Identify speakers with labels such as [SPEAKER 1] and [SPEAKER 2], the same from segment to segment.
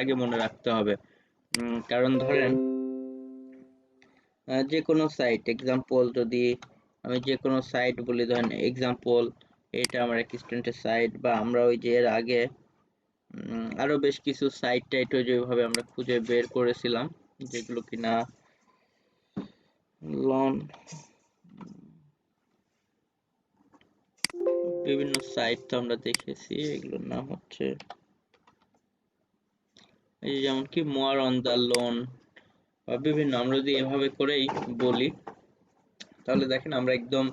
[SPEAKER 1] আগে মনে রাখতে হবে। কারণ ধরেন যে কোনো সাইট এক্সাম্পল, যদি আমি যে কোনো সাইট বলি, ধরেন এক্সাম্পল এটা আমার এক স্টুডেন্টের সাইট, বা আমরা ওই যে এর আগে আরো বেশ কিছু সাইট টাইট যেভাবে আমরা খুঁজে বের করেছিলাম, যেগুলো কিনা লন বিভিন্ন সাইট তো আমরা দেখেছি, এগুলোর নাম হচ্ছে এই যেমন কি মোয়ার অন দা লোন বা বিভিন্ন, আমরা যদি এভাবে করেই বলি তাহলে দেখেন আমরা একদম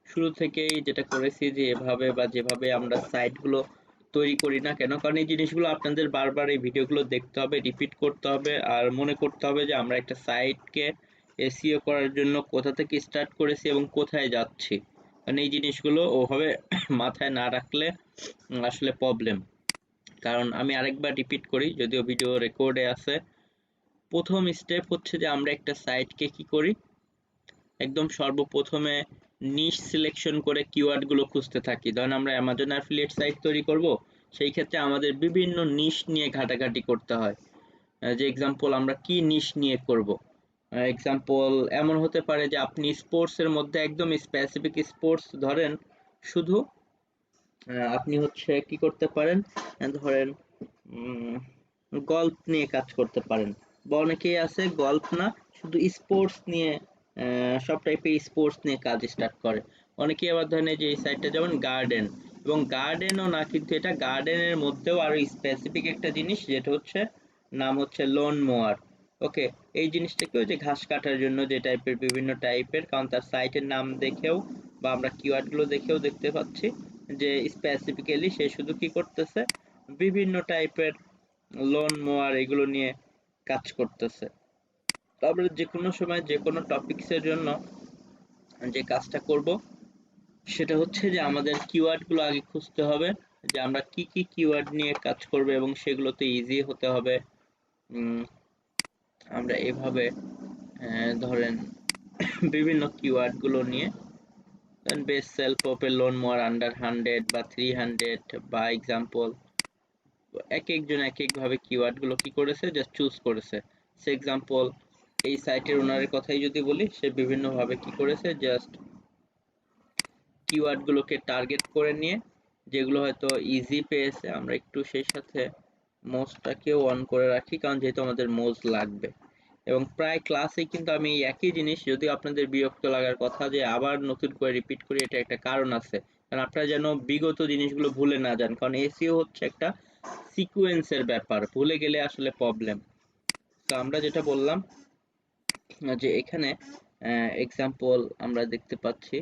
[SPEAKER 1] শুরু থেকেই যেটা করেছি যে এভাবে বা যেভাবে আমরা সাইটগুলো তৈরি করি না কেন, কারণ এই জিনিসগুলো আপনাদের বারবার এই ভিডিওগুলো দেখতে হবে, রিপিট করতে হবে, আর মনে করতে হবে যে আমরা একটা সাইটকে এসইও করার জন্য কোথা থেকে স্টার্ট করেছি এবং কোথায় যাচ্ছি। কারণ এই জিনিসগুলো ওভাবে মাথায় না রাখলে আসলে প্রবলেম। কারণ আমি আরেকবার রিপিট করি, যদিও ভিডিও রেকর্ডে আছে। প্রথম স্টেপ হচ্ছে যে আমরা একটা সাইটকে কি করি, একদম সর্বপ্রথমে নিশ সিলেকশন করে কিওয়ার্ড গুলো খুঁজতে থাকি। ধরেন আমরা অ্যামাজন অ্যাফিলিয়েট সাইট তৈরি করব, সেই ক্ষেত্রে আমাদের বিভিন্ন নিশ নিয়ে ঘাটাঘাটি করতে হয়, যে এক্সাম্পল আমরা কি নিশ নিয়ে করব। এক্সাম্পল এমন হতে পারে যে আপনি স্পোর্টস এর মধ্যে একদম স্পেসিফিক স্পোর্টস ধরেন, শুধু আপনি হচ্ছে কি করতে পারেন, ধরেন গল্ফ নিয়ে কাজ করতে পারেন, বা অনেকেই আছে গল্ফ না শুধু স্পোর্টস নিয়ে, সব টাইপের স্পোর্টস নিয়ে কাজ স্টার্ট করে। অনেকেই আবার ধরেন এই যে এই সাইটটা যেমন গার্ডেন, এবং গার্ডেনও না, কিন্তু এটা গার্ডেনের মধ্যেও আরো স্পেসিফিক একটা জিনিস, যেটা হচ্ছে নাম হচ্ছে লোন মোয়ার। ওকে, এই জিনিসটাকেও যে ঘাস কাটার জন্য যে টাইপের বিভিন্ন টাইপের, কারণ তার সাইটের নাম দেখেও বা আমরা কিওয়ার্ড গুলো দেখেও দেখতে পাচ্ছি যে স্পেসিফিক্যালি সে শুধু কি করতেছে, বিভিন্ন টাইপের লোন মোয়ার এগুলো নিয়ে কাজ করতেছে। তো আমরা যে কোনো সময় যে কোনো টপিকসের জন্য যে কাজটা করব সেটা হচ্ছে যে আমাদের কিওয়ার্ড গুলো আগে খুঁজতে হবে, যে আমরা কি কি কিওয়ার্ড নিয়ে কাজ করব, এবং সেগুলোতে ইজি হতে হবে। আমরা এভাবে ধরেন বিভিন্ন কিওয়ার্ড গুলো নিয়ে বেস্ট সেলফ ওপেন লোন মোর আন্ডার 100 বা 300 বা এক্সাম্পল, এক একজন এক এক ভাবে কিওয়ার্ড গুলো কি করেছে জাস্ট চুজ করেছে। সে এক্সাম্পল এই সাইটের ওনারের কথাই যদি বলি, সে বিভিন্ন ভাবে কি করেছে, জাস্ট কিওয়ার্ড গুলোকে টার্গেট করে নিয়ে যেগুলো হয়তো ইজি পেয়েছে, আমরা একটু সেই সাথে মোজটাকেও অন করে রাখি, কারণ যেহেতু আমাদের মোজ লাগবে। এবং প্রায় ক্লাসে কিন্তু আমি এই একই জিনিস, যদি আপনাদের বিরক্ত লাগার কথা যে আবার নতুন করে রিপিট করি, এটা একটা কারণ আছে, কারণ আপনারা যেন বিগত জিনিসগুলো ভুলে না যান, কারণ এসইও হচ্ছে একটা সিকোয়েন্সের ব্যাপার, ভুলে গেলে আসলে প্রবলেম। তো আমরা যেটা বললাম যে এখানে এক্সাম্পল আমরা দেখতে পাচ্ছি,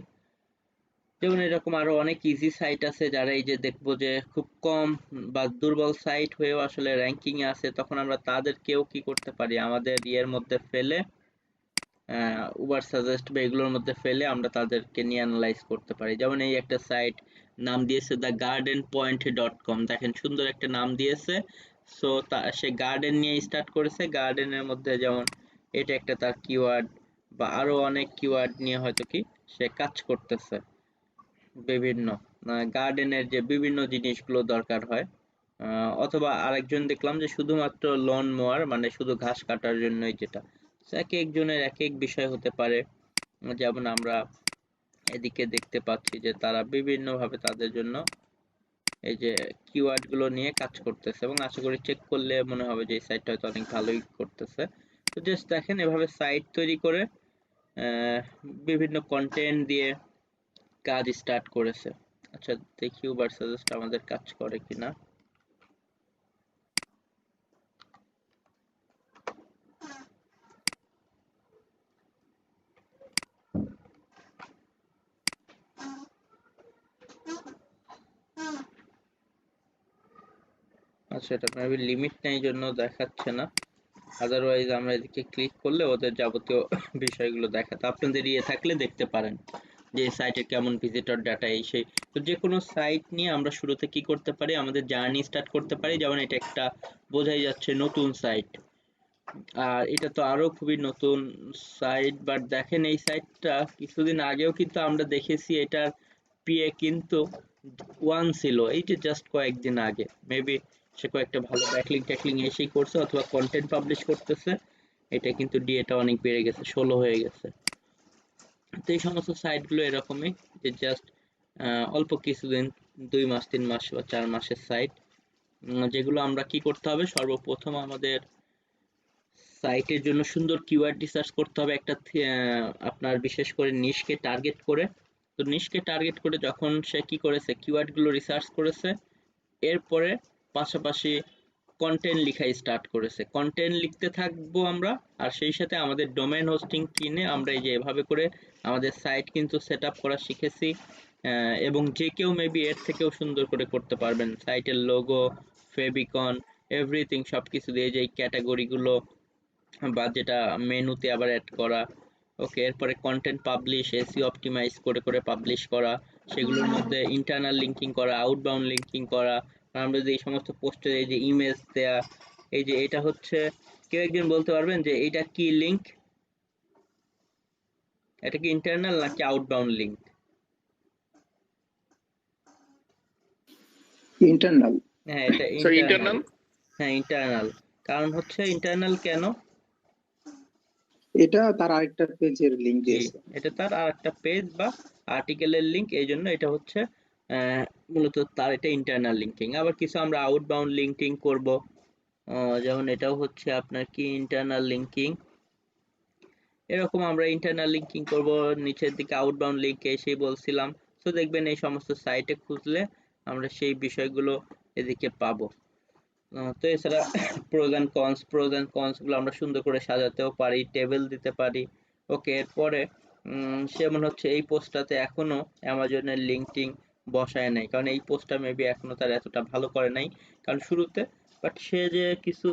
[SPEAKER 1] যেমন এরকম আরো অনেক ইজি সাইট আছে যারা এই যে দেখবো যে খুব কম বা দুর্বল সাইট হয়েও আসলে র্যাঙ্কিং এ আছে, তখন আমরা তাদেরকেও কি করতে পারি, আমাদের ইয়ের মধ্যে ফেলে উবার সাজেস্ট বা এগুলোর মধ্যে ফেলে আমরা তাদেরকে নিয়ে অ্যানালাইজ করতে পারি। যেমন এই একটা সাইট নাম দিয়েছে the garden point dot com, দেখেন সুন্দর একটা নাম দিয়েছে। সো সে গার্ডেন নিয়ে স্টার্ট করেছে, গার্ডেনের মধ্যে যেমন এটা একটা তার কিওয়ার্ড, বা আরো অনেক কিওয়ার্ড নিয়ে হয়তো কি সে কাজ করতেছে। বিভিন্ন গার্ডেনের যে বিভিন্ন জিনিসগুলো দরকার হয়, অথবা আরেকজন দেখলাম যে শুধুমাত্র লন মোয়ার মানে শুধু ঘাস কাটার জন্যই, যেটা এক একজনের এক এক বিষয় হতে পারে। যেমন আমরা এদিকে দেখতে পাচ্ছি যে তারা বিভিন্ন ভাবে তাদের জন্য এই যে কিওয়ার্ড গুলো নিয়ে কাজ করতেছে, এবং আশা করি চেক করলে মনে হবে যে এই সাইটটা হয়তো অনেক ভালোই করতেছে। তো জাস্ট দেখেন এভাবে সাইট তৈরি করে আহ, বিভিন্ন কন্টেন্ট দিয়ে কাজ স্টার্ট করেছে। আচ্ছা, দেখি উবার সাজেস্ট আমাদের কাজ করে কিনা। আচ্ছা, এটা মেবি লিমিট নেই জন্য দেখাচ্ছে না, আদারওয়াইজ আমরা এদিকে ক্লিক করলে ওদের যাবতীয় বিষয়গুলো দেখাতে, আপনাদের ইয়ে থাকলে দেখতে পারেন যে সাইটে কেমন ভিজিটর ডাটা এই সেই। তো যে কোনো সাইট নিয়ে আমরা শুরুতে কি করতে পারি, আমাদের জার্নি স্টার্ট করতে পারি। যেমন এটা একটা বোঝাই যাচ্ছে নতুন সাইট, আর এটা তো আরো খুবই নতুন সাইট, বাট দেখেন এই সাইটটা কিছুদিন আগেও কিন্তু আমরা দেখেছি, এটার পিএ কিন্তু 1 ছিল, এই যে জাস্ট কয়েকদিন আগে, মেবি সে কয়েকটা ভালো ব্যাকলিং ট্যাকলিং এসেই করছে অথবা কন্টেন্ট পাবলিশ করতেছে, এটা কিন্তু ডিএটা অনেক বেড়ে গেছে, 16 হয়ে গেছে। তো এই সমস্ত সাইটগুলো এরকমই, যে জাস্ট অল্প কিছুদিন, 2 মাস 3 মাস বা 4 মাসের সাইট, যেগুলো আমরা কি করতে হবে, সর্বপ্রথম আমাদের সাইটের জন্য সুন্দর কিওয়ার্ড রিসার্চ করতে হবে, একটা আপনার বিশেষ করে নিশকে টার্গেট করে। তো নিশকে টার্গেট করে যখন সে কি করেছে, কিওয়ার্ডগুলো রিসার্চ করেছে, এরপরে পাশাপাশি কন্টেন্ট লিখা স্টার্ট করেছে, কন্টেন্ট লিখতে থাকবো আমরা। আর সেই সাথে আমাদের ডোমেইন হোস্টিং কিনে আমরা এই যে এভাবে করে আমাদের সাইট কিন্তু সেট আপ করা শিখেছি। এবং যে কেউ মেবি এর থেকেও সুন্দর করে করতে পারবেন, সাইটের লোগো, ফেবিকন, এভরিথিং সবকিছু দিয়ে, যে ক্যাটাগরিগুলো বা যেটা মেনুতে আবার অ্যাড করা। ওকে, এরপরে কন্টেন্ট পাবলিশ, এসইও অপটিমাইজ করে করে পাবলিশ করা, সেগুলোর মধ্যে ইন্টারনাল লিঙ্কিং করা, আউটবাউন্ড লিঙ্কিং করা। আমরা যদি এই সমস্ত পোস্টে এই যে ইমেজ দেয়া, এই যে এটা হচ্ছে, কেউ একজন বলতে পারবেন যে এটা কি লিঙ্ক, এটা কি ইন্টারনাল নাকি আউটবাউন্ড লিঙ্ক?
[SPEAKER 2] ইন্টারনাল।
[SPEAKER 1] হ্যাঁ, এটা ইন্টারনাল। হ্যাঁ, ইন্টারনাল। কারণ হচ্ছে ইন্টারনাল কেন?
[SPEAKER 2] এটা তার আরেকটা পেজের লিংক দিয়েছে।
[SPEAKER 1] এটা তার আরেকটা পেজ বা আর্টিকেলের লিংক, এই জন্য এটা হচ্ছে মূলত তার এটা ইন্টারনাল লিঙ্কিং। আবার কিছু আমরা আউটবাউন্ড লিঙ্কিং করব, যেমন এটাও হচ্ছে আপনার কি ইন্টারনাল লিঙ্কিং। এরকম আমরা ইন্টারনাল লিঙ্কিং করব, নিচের দিকে আউটবাউন্ড লিঙ্ক এসেই বলছিলাম। তো দেখবেন এই সমস্ত সাইটে খুঁজলে আমরা সেই বিষয়গুলো এদিকে পাবো। তো এছাড়া প্রোজ এন্ড কনস গুলো আমরা সুন্দর করে সাজাতেও পারি, টেবিল দিতে পারি। ওকে, এরপরে সে মনে হচ্ছে এই পোস্টটাতে এখনো অ্যামাজনের লিঙ্কটিং বসায় নাই, কারণ এই পোস্টটা মেবি এখনো তার এতটা ভালো করে নাই কারণ শুরুতে। বাট সে যে কিছু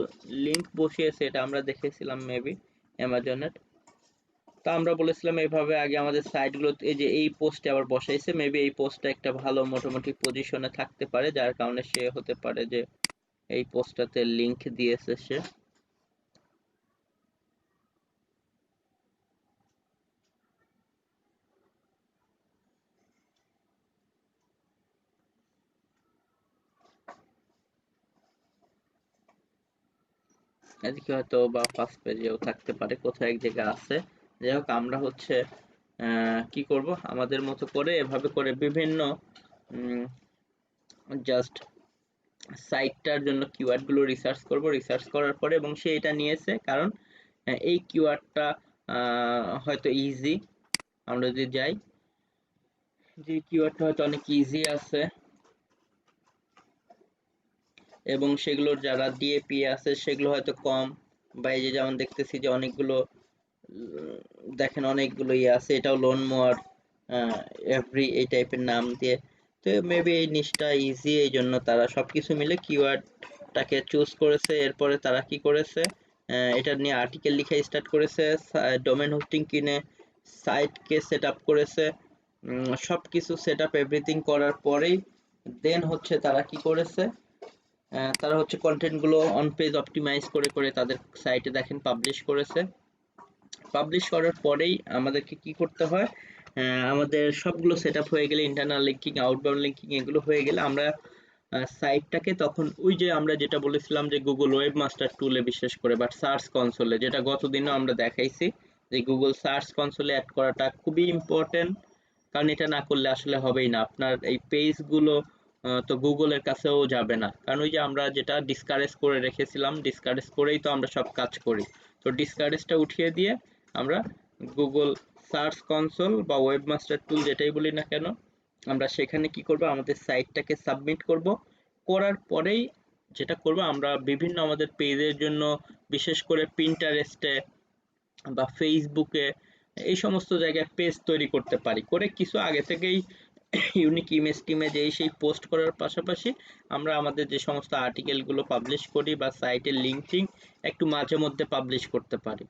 [SPEAKER 1] লিঙ্ক বসিয়েছে এটা আমরা দেখেছিলাম মেবি অ্যামাজনের। তা আমরা বলেছিলাম এইভাবে আগে আমাদের সাইটগুলো, এই যে এই পোস্টে আবার বসাইছে, মেবি এই পোস্টটা একটা ভালো মোটামুটি পজিশনে থাকতে পারে, যার কারণে সে হতে পারে যে এই পোস্টটাতে লিংক দিয়েছে সে। এদিকে হয়তো বা ফার্স্ট পেজেও থাকতে পারে, কোথাও এক জায়গায় আছে। যাই হোক, আমরা হচ্ছে কি করব, আমাদের মতো করে এভাবে করে বিভিন্ন জাস্ট সাইটটার জন্য কিওয়ার্ড গুলো রিসার্চ করব, রিসার্চ করার পরে, এবং সে এটা নিয়েছে কারণ এই কিওয়ার্ডটা হয়তো ইজি। আমরা যদি যাই, যে কিওয়ার্ডটা হয়তো অনেক ইজি আছে এবং সেগুলোর যারা ডিএপি আছে সেগুলো হয়তো কম, বা এই যে যেমন দেখতেছি যে অনেকগুলো দেখেন অনেকগুলো ইয়ে আছে, এটাও লোন মোয়ার এভরি এই টাইপের নাম দিয়ে। তো মেবি এই নিচটা ইজি, এই জন্য তারা সবকিছু মিলে কিওয়ার্ডটাকে চুজ করেছে। এরপরে তারা কি করেছে, এটা নিয়ে আর্টিকেল লিখে স্টার্ট করেছে, ডোমেন হোস্টিং কিনে সাইটকে সেট আপ করেছে, সবকিছু সেট আপ এভরিথিং করার পরেই দেন হচ্ছে তারা কি করেছে, তারা হচ্ছে কন্টেন্ট গুলো অন পেজ অপটিমাইজ করে করে তাদের সাইটে দেখেন পাবলিশ করেছে। পাবলিশ করার পরেই আমাদেরকে কি করতে হয়, আমাদের সবগুলো সেটআপ হয়ে গেলে, ইন্টারনাল লিঙ্কিং, আউটবাউন্ড লিঙ্কিং এগুলো হয়ে গেলে আমরা সাইটটাকে তখন ওই যে আমরা যেটা বলেছিলাম যে গুগল ওয়েব মাস্টার টুলে, বিশেষ করে বাট সার্চ কনসোলে, যেটা গতদিনও আমরা দেখাইছি যে গুগল সার্চ কনসোলে অ্যাড করাটা খুবই ইম্পর্টেন্ট। কারণ এটা না করলে আসলে হবেই না, আপনার এই পেজগুলো তো গুগলের কাছেও যাবে না। কারণ ওই যে আমরা যেটা ডিসকারেজ করে রেখেছিলাম, ডিসকারেজ করেই তো আমরা সব কাজ করি। তো ডিসকারেজটা উঠিয়ে দিয়ে আমরা গুগল সার্চ কনসোল বা ওয়েবমাস্টার টুল যেটাই বলি না কেন, আমরা সেখানে কি করব, আমাদের সাইটটাকে সাবমিট করব। করার পরেই যেটা করব, আমরা বিভিন্ন আমাদের পেজের জন্য, বিশেষ করে পিন্টারেস্টে বা ফেসবুকে, এই সমস্ত জায়গায় পেজ তৈরি করতে পারি, করে কিছু আগে থেকেই ইউনিক ইমেজ টিমেজ এই সেই পোস্ট করার পাশাপাশি আমরা আমাদের যে সমস্ত আর্টিকেলগুলো পাবলিশ করি বা সাইটের লিঙ্কিং একটু মাঝে মধ্যে পাবলিশ করতে পারি।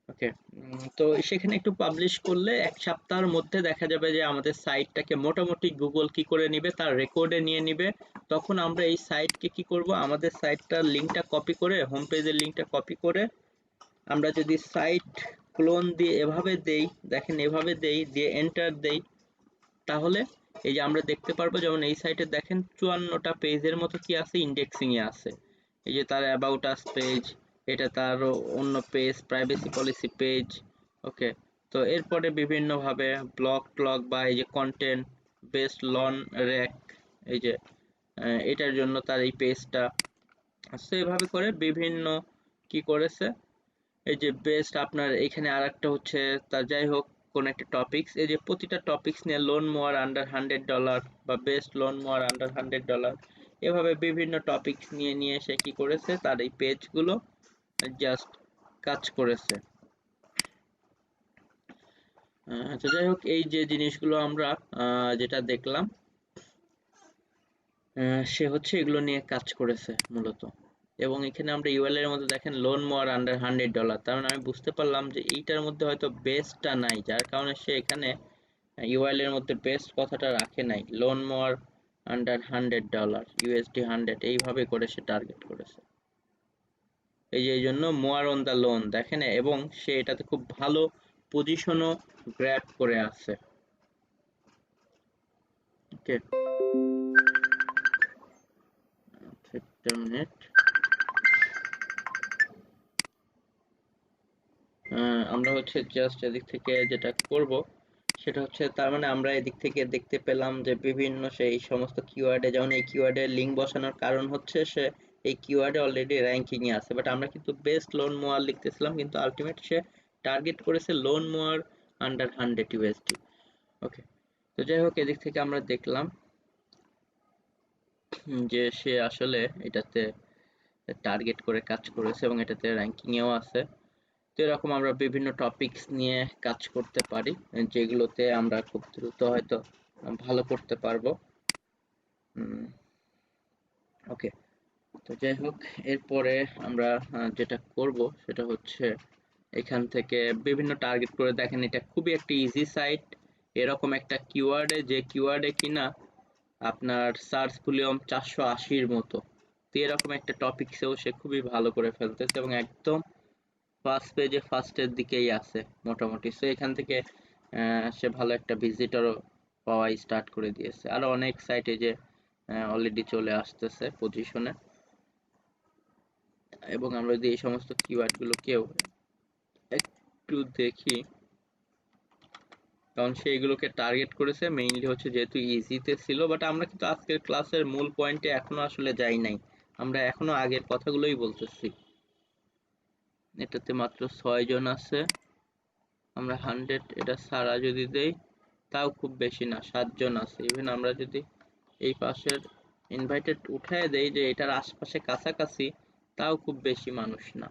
[SPEAKER 1] ওকে, তো সেখানে একটু পাবলিশ করলে 1 সপ্তাহের মধ্যে দেখা যাবে যে আমাদের সাইটটাকে মোটামুটি গুগল কি করে নিবে, তার রেকর্ডে নিয়ে নিবে। তখন আমরা এই সাইটকে কি করব, আমাদের সাইটটার লিঙ্কটা কপি করে, হোম পেজের লিঙ্কটা কপি করে আমরা যদি সাইট ক্লোন দিয়ে এভাবে দেই, দেখেন এভাবে দেই, দিয়ে এন্টার দেই, তাহলে এই যে আমরা দেখতে পারবো, যেমন এই সাইটে দেখেন 54টা পেজের মতো কি আছে, ইন্ডেক্সিং এ আছে। এই যে তার অ্যাবাউট আস পেজ, এটা তার অন্য পেজ, প্রাইভেসি পলিসি পেজ। ওকে, তো এরপরে বিভিন্ন ভাবে ব্লগ ট্লগ বা এই যে কন্টেন্ট বেস্ট লন র্যাক, এই যে এটার জন্য তার এই পেজটা। তো এভাবে করে বিভিন্ন কি করেছে, এই যে বেস্ট আপনার এখানে আরেকটা হচ্ছে তার, যাই হোক কোন একটা টপিকস, এই যে প্রতিটা টপিকস নিয়ে লোন মোয়ার আন্ডার $100 বা বেস্ট লোন মোয়ার আন্ডার $100, এভাবে বিভিন্ন টপিকস নিয়ে নিয়ে সে কি করেছে, তার এই পেজগুলো জাস্ট কাজ করেছে। তো যাই হোক, এই যে জিনিসগুলো আমরা যেটা দেখলাম, সে হচ্ছে এগুলো নিয়ে কাজ করেছে মূলত। এবং এখানে আমরা ইউএল এর মধ্যে দেখেন লোন মোয়ার আন্ডার $100, তার মানে আমি বুঝতে পারলাম যে এইটার মধ্যে হয়তো বেস্টটা নাই, যার কারণে সে এখানে ইউএল এর মধ্যে বেস্ট কথাটা রাখে নাই। লোন মোয়ার আন্ডার $100, USD 100, এইভাবে করে সে টার্গেট করেছে। এই যে এই জন্য মোয়ার অন দা লোন দেখেন, এবং সে এটাতে খুব ভালো পজিশনও গ্র্যাব করে আছে। ওকে, একটা মিনিট। আমরা হচ্ছে জাস্ট এদিক থেকে যেটা করব সেটা হচ্ছে, তার মানে আমরা এদিক থেকে দেখতে পেলাম যে বিভিন্ন সেই সমস্ত কিওয়ার্ডে, যেমন এই কিওয়ার্ডের লিঙ্ক বসানোর কারণ হচ্ছে সে এই কিওয়ার্ডে অলরেডি র্যাঙ্কিং এ আছে, বাট আমরা কিন্তু বেস্ট লোন মোয়ার লিখতেছিলাম, কিন্তু আলটিমেট সে টার্গেট করেছে লোন মোয়ার আন্ডার 100 USD। ওকে, তো যাই হোক, এদিক থেকে আমরা দেখলাম যে সে আসলে এটাতে টার্গেট করে কাজ করেছে এবং এটাতে র্যাঙ্কিং এও আছে। তো এরকম আমরা বিভিন্ন টপিকস নিয়ে কাজ করতে পারি, যেগুলোতে আমরা খুব দ্রুত হয়তো ভালো করতে পারবো। ওকে, তো যাই হোক, এরপরে আমরা যেটা করব সেটা হচ্ছে এখান থেকে বিভিন্ন টার্গেট করে দেখেন, এটা খুবই একটা ইজি সাইট। এরকম একটা কিওয়ার্ডে, যে কিওয়ার্ডে কিনা আপনার সার্চ ভলিউম 480-র মতো, তো এরকম একটা টপিকসেও সে খুবই ভালো করে ফেলতেছে এবং একদম ফার্স্ট পেজে ফার্স্টের দিকেই আছে মোটামুটি। সো এখান থেকে সে ভালো একটা ভিজিটরও পাওয়া স্টার্ট করে দিয়েছে। আরো অনেক সাইটে যে অলরেডি চলে আসতেছে পজিশনে। এবং আমরা যদি এই সমস্ত কিওয়ার্ড গুলোকেও একটু দেখি, কারণ সে এগুলোকে টার্গেট করেছে মেইনলি হচ্ছে যেহেতু ইজিতে ছিল। বাট আমরা কিন্তু আজকের ক্লাসের মূল পয়েন্টে এখনো আসলে যাই নাই, আমরা এখনো আগের কথাগুলোই বলতেছি। এটাতে মাত্র 6 জন আছে, আমরা 100 এটা সারা যদি দেই তাও খুব বেশি না, 7 জন আছে। ইভেন আমরা যদি এই পাশের ইনভাইটেড উঠায় দেই যে এটার আশপাশে কাছাকাছি, তাও খুব বেশি মানুষ না।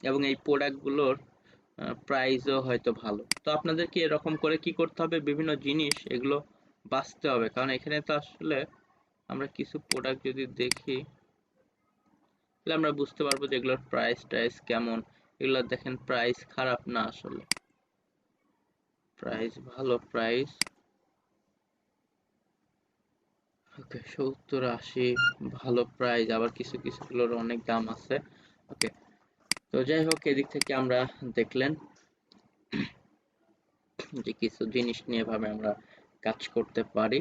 [SPEAKER 1] এবং এই প্রোডাক্টগুলোর প্রাইসও হয়তো ভালো। তো আপনাদেরকে এরকম করে কি করতে হবে, বিভিন্ন জিনিস এগুলো বাছতে হবে, কারণ এখানে তো আসলে আমরা কিছু প্রোডাক্ট যদি দেখি তাহলে আমরা বুঝতে পারবো যে এগুলোর প্রাইস টাইস কেমন। এগুলো দেখেন প্রাইস খারাপ না, আসলে প্রাইস ভালো, প্রাইস ওকে 70-80 ভালো প্রাইস, আবার কিছু কিছুগুলোর অনেক দাম আছে। ওকে, তো যাই হোক, এদিক থেকে আমরা দেখলেন যে কিছু জিনিস নিয়ে ভাবে আমরা কাজ করতে পারি।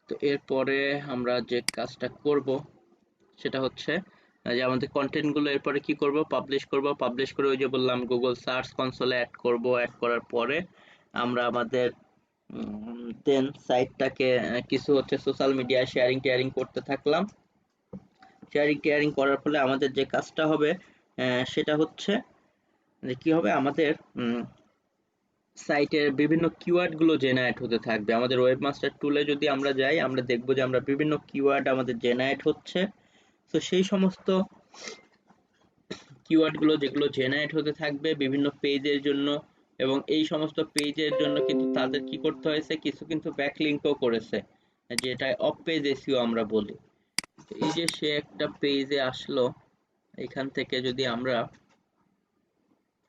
[SPEAKER 1] তো এরপরে আমরা যে কাজটা করব সেটা হচ্ছে যে আমাদের কন্টেন্ট গুলো এরপরে কি করব, পাবলিশ করব। পাবলিশ করে ওই যে বললাম গুগল সার্চ কনসোলে অ্যাড করব। অ্যাড করার পরে আমরা আমাদের দেন সাইটটাকে কিছু হচ্ছে সোশ্যাল মিডিয়ায় শেয়ারিং টেয়ারিং করতে থাকলাম। শেয়ারিং টেয়ারিং করার ফলে আমাদের যে কাজটা হবে সেটা হচ্ছে যে কি হবে, আমাদের সাইটের বিভিন্ন কিওয়ার্ড গুলো জেনারেট হতে থাকবে। আমাদের ওয়েবমাস্টার টুলে যদি আমরা যাই, আমরা দেখব যে আমরা বিভিন্ন কিওয়ার্ড আমাদের জেনারেট হচ্ছে। তো সেই সমস্ত কিওয়ার্ড গুলো যেগুলো জেনারেট হতে থাকবে বিভিন্ন পেজের জন্য, এবং এই সমস্ত পেজের জন্য কিন্তু তাদের কি করতে হয়েছে, কিছু কিন্তু ব্যাকলিঙ্কও করেছে, যেটা অফ পেজ এসইও আমরা বলি। তো এই যে সে একটা পেজে আসলো, এখান থেকে যদি আমরা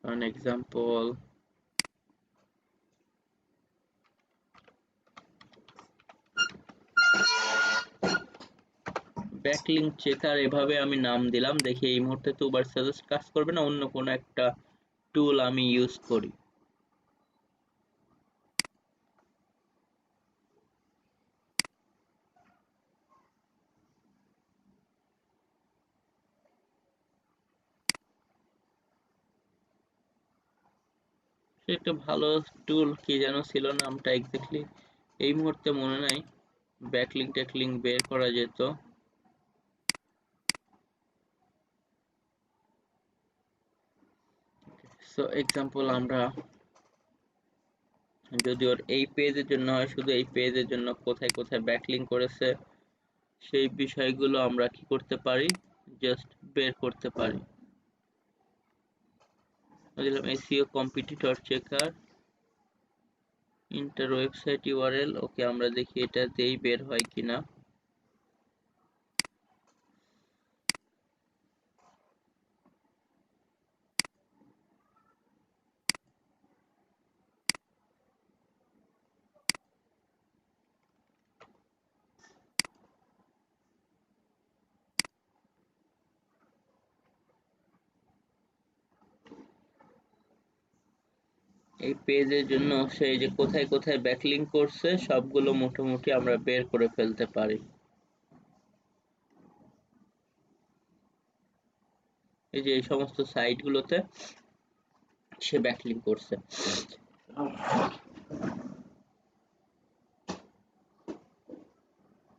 [SPEAKER 1] ফর এক্সাম্পল ব্যাকলিংক চেকার এভাবে আমি নাম দিলাম, দেখি এই মুহূর্তে তো উবার সাজেস্ট কাজ করবে না, অন্য কোনো একটা টুল আমি ইউজ করি। একটা ভালো টুল কি যেন ছিল, নামটা এক্স্যাক্টলি এই মুহূর্তে মনে নাই। ব্যাকলিঙ্ক ট্যাকলিঙ্ক বের করা যেত। সো এক্সাম্পল আমরা যদি ওর এই পেজের জন্য হয়, শুধু এই পেজের জন্য কোথায় কোথায় ব্যাকলিঙ্ক করেছে সেই বিষয়গুলো আমরা কি করতে পারি, জাস্ট বের করতে পারি। দিলাম SEO competitor checker enter website URL. Okay, আমরা দেখি এটাতেই বের হয় কিনা। এই পেজের জন্য সেই যে কোথায় কোথায় ব্যাকলিঙ্ক করছে সবগুলো মোটামুটি আমরা বের করে ফেলতে পারি। এই যে এই সমস্ত সাইটগুলোতে সে ব্যাকলিঙ্ক করছে।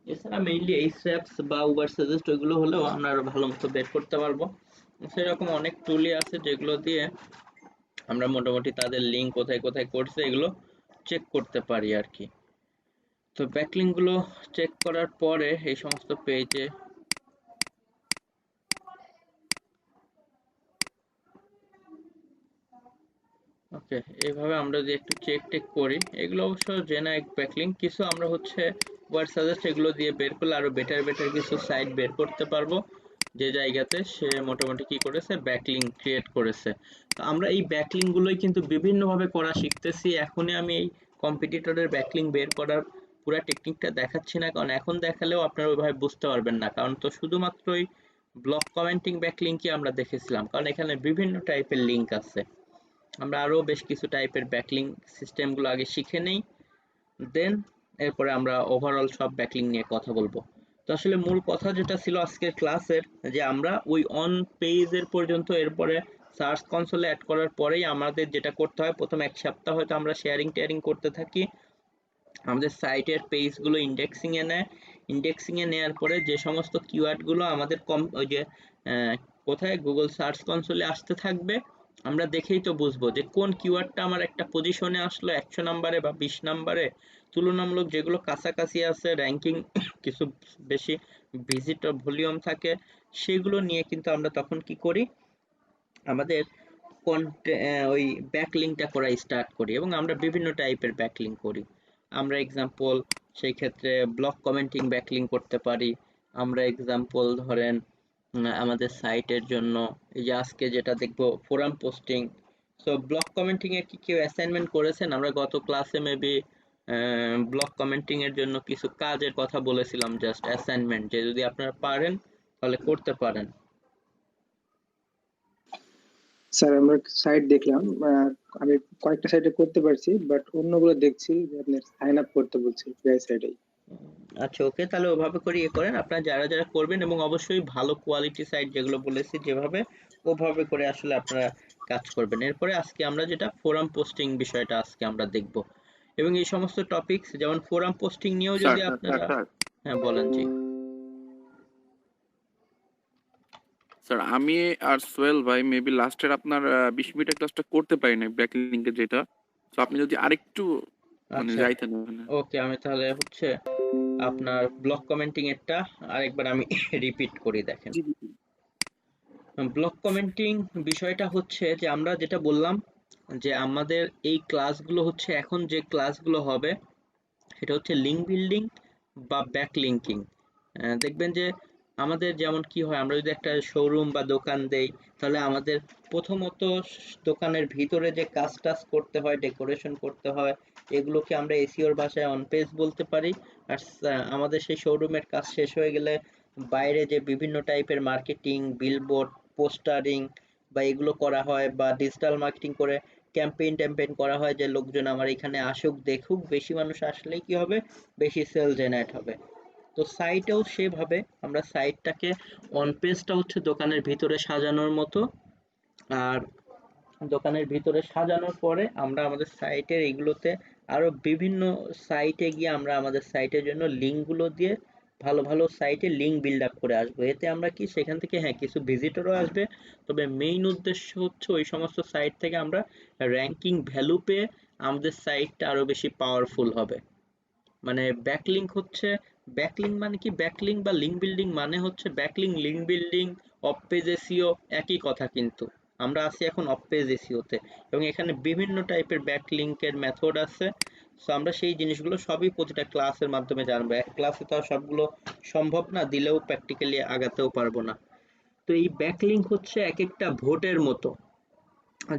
[SPEAKER 1] এছাড়া মেইনলি এইচএপস বা উবার সাজেস্ট ওইগুলো হলেও আমরা আরো ভালো মতো বের করতে পারবো। সেরকম অনেক টুলই আছে যেগুলো দিয়ে আমরা মোটামুটি তাদের লিঙ্ক কোথায় কোথায় করছে এগুলো চেক করতে পারি আর কি। তো ব্যাকলিঙ্ক গুলো চেক করার পরে এই সমস্ত পেজে ওকে, এইভাবে আমরা যদি একটু চেক টেক করি, এগুলো অবশ্য জেনারিক ব্যাকলিঙ্ক, কিছু আমরা হচ্ছে ওয়ার্ড সাজেস্ট এগুলো দিয়ে বের করলে আরো বেটার বেটার কিছু সাইট বের করতে পারবো যে জায়গাতে সে মোটামুটি কি করেছে, ব্যাকলিঙ্ক ক্রিয়েট করেছে। তো আমরা এই ব্যাকলিঙ্ক গুলোই কিন্তু বিভিন্ন ভাবে করা শিখতেছি। এখনই আমি এই কম্পিটিটরের ব্যাকলিঙ্ক বের করার পুরো টেকনিকটা দেখাচ্ছি না, কারণ এখন দেখালেও আপনারা ওইভাবে বুঝতে পারবেন না, কারণ তো শুধুমাত্রই ব্লক কমেন্টিং ব্যাকলিঙ্কই আমরা দেখেছিলাম, কারণ এখানে বিভিন্ন টাইপের লিঙ্ক আছে। আমরা আরো বেশ কিছু টাইপের ব্যাকলিঙ্ক সিস্টেমগুলো আগে শিখে নেই, দেন এরপরে আমরা ওভারঅল সব ব্যাকলিঙ্ক নিয়ে কথা বলবো। তো আসলে মূল কথা যেটা ছিল আজকের ক্লাসের, যে আমরা ওই অন পেজের পর্যন্ত, এরপরে সার্চ কনসোলে অ্যাড করার পরেই আমাদের যেটা করতে হয়, প্রথম এক সপ্তাহ হয়তো আমরা শেয়ারিং টেয়ারিং করতে থাকি, আমাদের সাইটের পেজগুলো ইন্ডেক্সিং এ নেয়। ইন্ডেক্সিং এ নেওয়ার পরে যে সমস্ত কিওয়ার্ডগুলো আমাদের কম ওই যে কোথায় গুগল সার্চ কনসোলে আসতে থাকবে, আমরা দেখেই তো বুঝবো যে কোন কিওয়ার্ডটা আমার একটা পজিশনে আসলো 100 নম্বরে বা 20 নম্বরে, তুলনামূলক যেগুলো কাছাকাছি আছে র্যাঙ্কিং কিছু বেশি ভিজিট ভলিউম থাকে, সেগুলো নিয়ে কিন্তু আমরা তখন কি করি, আমাদের ওই ব্যাকলিংকটা করা স্টার্ট করি, এবং আমরা বিভিন্ন টাইপের ব্যাকলিংক করি। আমরা এক্সাম্পল সেই ক্ষেত্রে ব্লক কমেন্টিং ব্যাকলিংক করতে পারি। আমরা এক্সাম্পল ধরেন আমাদের সাইটের জন্য এই যে আজকে যেটা দেখবো forum posting. So block commenting এর কি কেউ অ্যাসাইনমেন্ট করেছেন? আমরা গত ক্লাসে মেবি ব্লক কমেন্টিং এর জন্য কিছু কাজের কথা বলেছিলাম, জাস্ট অ্যাসাইনমেন্ট, যে যদি আপনারা পারেন তাহলে করতে পারেন।
[SPEAKER 2] স্যার আমরা সাইট দেখলাম, আমি কয়েকটা সাইটে করতে পারছি, বাট অন্যগুলো দেখছি যে আপনার সাইন আপ করতে বলছে প্রায় সাইটে।
[SPEAKER 1] আচ্ছা, ওকে, তাহলে ওভাবে করে ইয়ে করেন আপনারা যারা যারা করবেন, এবং অবশ্যই ভালো কোয়ালিটি সাইট যেগুলো বলেছি যেভাবে, ওভাবে করে আসলে আপনারা কাজ করবেন। এরপরে আজকে আমরা যেটা ফোরাম পোস্টিং বিষয়টা আজকে আমরা দেখব, এবং এই সমস্ত টপিকস যেমন ফোরাম পোস্টিং নিয়েও
[SPEAKER 3] স্যার
[SPEAKER 1] যদি আপনারা, হ্যাঁ বলেন জি।
[SPEAKER 3] স্যার আমি আর সোহেল ভাই মেবি লাস্টের আপনার 20 মিনিটের ক্লাসটা করতে পারি না ব্যাক লিঙ্কে যেটা, তো আপনি যদি আরেকটু মানে
[SPEAKER 1] আচ্ছা,
[SPEAKER 3] যাইতেন ওখানে।
[SPEAKER 1] ওকে, আমি তাহলে হচ্ছে আপনার ব্লক কমেন্টিং এরটা আরেকবার আমি রিপিট করি, দেখেন।
[SPEAKER 3] জি, জি, জি।
[SPEAKER 1] ব্লক কমেন্টিং বিষয়টা হচ্ছে যে আমরা যেটা বললাম, যে আমাদের এই ক্লাসগুলো হচ্ছে, এখন যে ক্লাসগুলো হবে সেটা হচ্ছে লিঙ্ক বিল্ডিং বা ব্যাক লিঙ্কিং। দেখবেন যে আমাদের যেমন কি হয়, আমরা যদি একটা শোরুম বা দোকান দেই, তাহলে আমাদের প্রথমত দোকানের ভিতরে যে কাজ টাজ করতে হয়, ডেকোরেশন করতে হয়, এগুলোকে আমরা এসইওর ভাষায় অন পেজ বলতে পারি। আর আমাদের সেই শোরুমের কাজ শেষ হয়ে গেলে বাইরে যে বিভিন্ন টাইপের মার্কেটিং, বিলবোর্ড, পোস্টারিং বা এগুলো করা হয়, বা ডিজিটাল মার্কেটিং করে ক্যাম্পেইন ট্যাম্পেইন করা হয়, যে লোকজন আমার এখানে আসুক, দেখুক, বেশি মানুষ আসলেই কি হবে, বেশি সেল জেনারেট হবে। তো সাইটেও সেভাবে আমরা সাইটটাকে, অন পেজটা হচ্ছে দোকানের ভিতরে সাজানোর মতো, আর দোকানের ভিতরে সাজানোর পরে আমরা আমাদের সাইটের এগুলোতে আরো বিভিন্ন সাইটে গিয়ে আমরা আমাদের সাইটের জন্য লিঙ্কগুলো দিয়ে ভালো ভালো সাইটে লিঙ্ক বিল্ড আপ করে আসবো। এতে আমরা কি সেখান থেকে হ্যাঁ কিছু ভিজিটরও আসবে, তবে মেইন উদ্দেশ্য হচ্ছে ওই সমস্ত সাইট থেকে আমরা র্যাঙ্কিং ভ্যালু পেয়ে আমাদের সাইটটা আরো বেশি পাওয়ারফুল হবে। মানে ব্যাকলিঙ্ক হচ্ছে, ব্যাকলিঙ্ক মানে কি, ব্যাকলিঙ্ক বা লিঙ্ক বিল্ডিং মানে হচ্ছে backlink, link building, of page SEO একই কথা, কিন্তু আমরা আছি এখন অফ পেজ এসইওতে এবং এখানে বিভিন্ন টাইপের ব্যাকলিঙ্কের মেথড আছে। সো আমরা সেই জিনিসগুলো সবই প্রতিটা ক্লাসের মাধ্যমে জানবো। এক ক্লাসে তো আর সবগুলো সম্ভব না, দিলেও প্র্যাকটিক্যালি আগাতেও পারবো না। তো এই ব্যাকলিঙ্ক হচ্ছে এক একটা ভোটের মতো।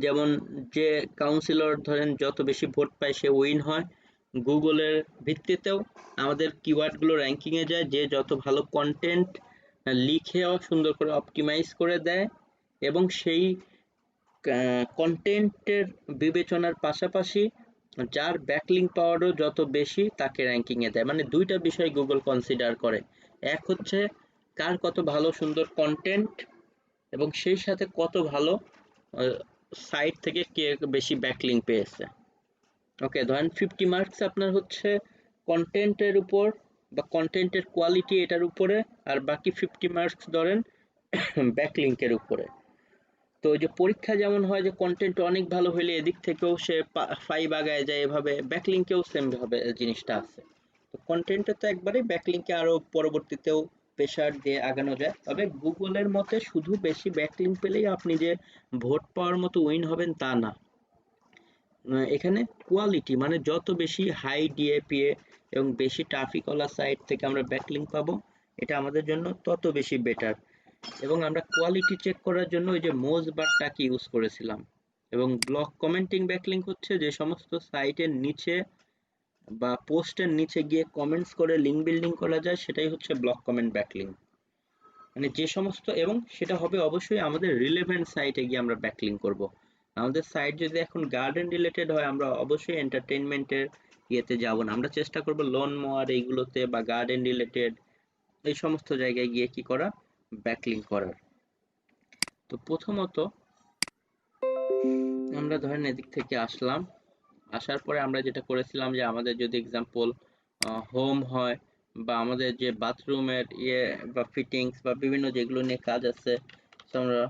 [SPEAKER 1] যেমন যে কাউন্সিলর ধরেন যত বেশি ভোট পায় সে উইন হয়, গুগলের ভিত্তিতেও আমাদের কিওয়ার্ডগুলো র্যাঙ্কিংয়ে যায়, যে যত ভালো কন্টেন্ট লিখেও সুন্দর করে অপটিমাইজ করে দেয় এবং সেই কন্টেন্টের বিবেচনার পাশাপাশি যার ব্যাকলিঙ্ক পাওয়ারও যত বেশি তাকে র্যাঙ্কিংয়ে দেয়। মানে দুইটা বিষয় গুগল কনসিডার করে, এক হচ্ছে কার কত ভালো সুন্দর কন্টেন্ট এবং সেই সাথে কত ভালো সাইট থেকে কে বেশি ব্যাকলিঙ্ক পেয়েছে। ওকে, ধরেন 50 মার্কস আপনার হচ্ছে কন্টেন্টের উপর বা কন্টেন্টের কোয়ালিটি এটার উপরে, আর বাকি 50 মার্কস ধরেন ব্যাকলিঙ্কের উপরে। তো ওই যে পরীক্ষা যেমন হয় যে কন্টেন্ট অনেক ভালো হলে এদিক থেকেও সে 5 আগায় যায়, এভাবে ব্যাকলিঙ্কেও সেম ভাবে জিনিসটা আছে। তো কন্টেন্টে তো একবারে ব্যাকলিঙ্কে আরো পরবর্তীতেও প্রেসার দিয়ে আগানো যায়, তবে গুগলের মতে শুধু বেশি ব্যাকলিঙ্ক পেলেই আপনি যে ভোট পাওয়ার মতো উইন হবেন তা না। এখানে কোয়ালিটি মানে যত বেশি হাই ডিএপিএ এবং বেশি ট্রাফিকওয়ালা সাইট থেকে আমরা ব্যাকলিঙ্ক পাবো, এটা আমাদের জন্য তত বেশি বেটার। এবং আমরা কোয়ালিটি চেক করার জন্য ওই যে মোজবারটাকে ইউজ করেছিলাম। এবং ব্লক কমেন্টিং ব্যাকলিঙ্ক হচ্ছে যে সমস্ত সাইটের নিচে বা পোস্টের নিচে গিয়ে কমেন্টস করে লিঙ্ক বিল্ডিং করা যায়, সেটাই হচ্ছে ব্লক কমেন্ট ব্যাকলিঙ্ক। মানে যে সমস্ত, এবং সেটা হবে অবশ্যই আমাদের রিলেভেন্ট সাইটে গিয়ে আমরা ব্যাকলিঙ্ক করব। আমাদের সাইট যদি এখন গার্ডেন রিলেটেড হয় আমরা অবশ্যই এন্টারটেইনমেন্টের ইয়েতে যাব না, আমরা চেষ্টা করব লন মোয়ার এইগুলোতে বা গার্ডেন রিলেটেড এই সমস্ত জায়গায় গিয়ে কি করা, ব্যাকলিঙ্ক করার। তো প্রথমত আমরা ধরেন এদিক থেকে আসলাম, আসার পরে আমরা যেটা করেছিলাম যে আমাদের যদি এক্সাম্পল হোম হয় বা আমাদের যে বাথরুমের ইয়ে বা ফিটিংস বা বিভিন্ন যেগুলো নিয়ে কাজ আছে, তো আমরা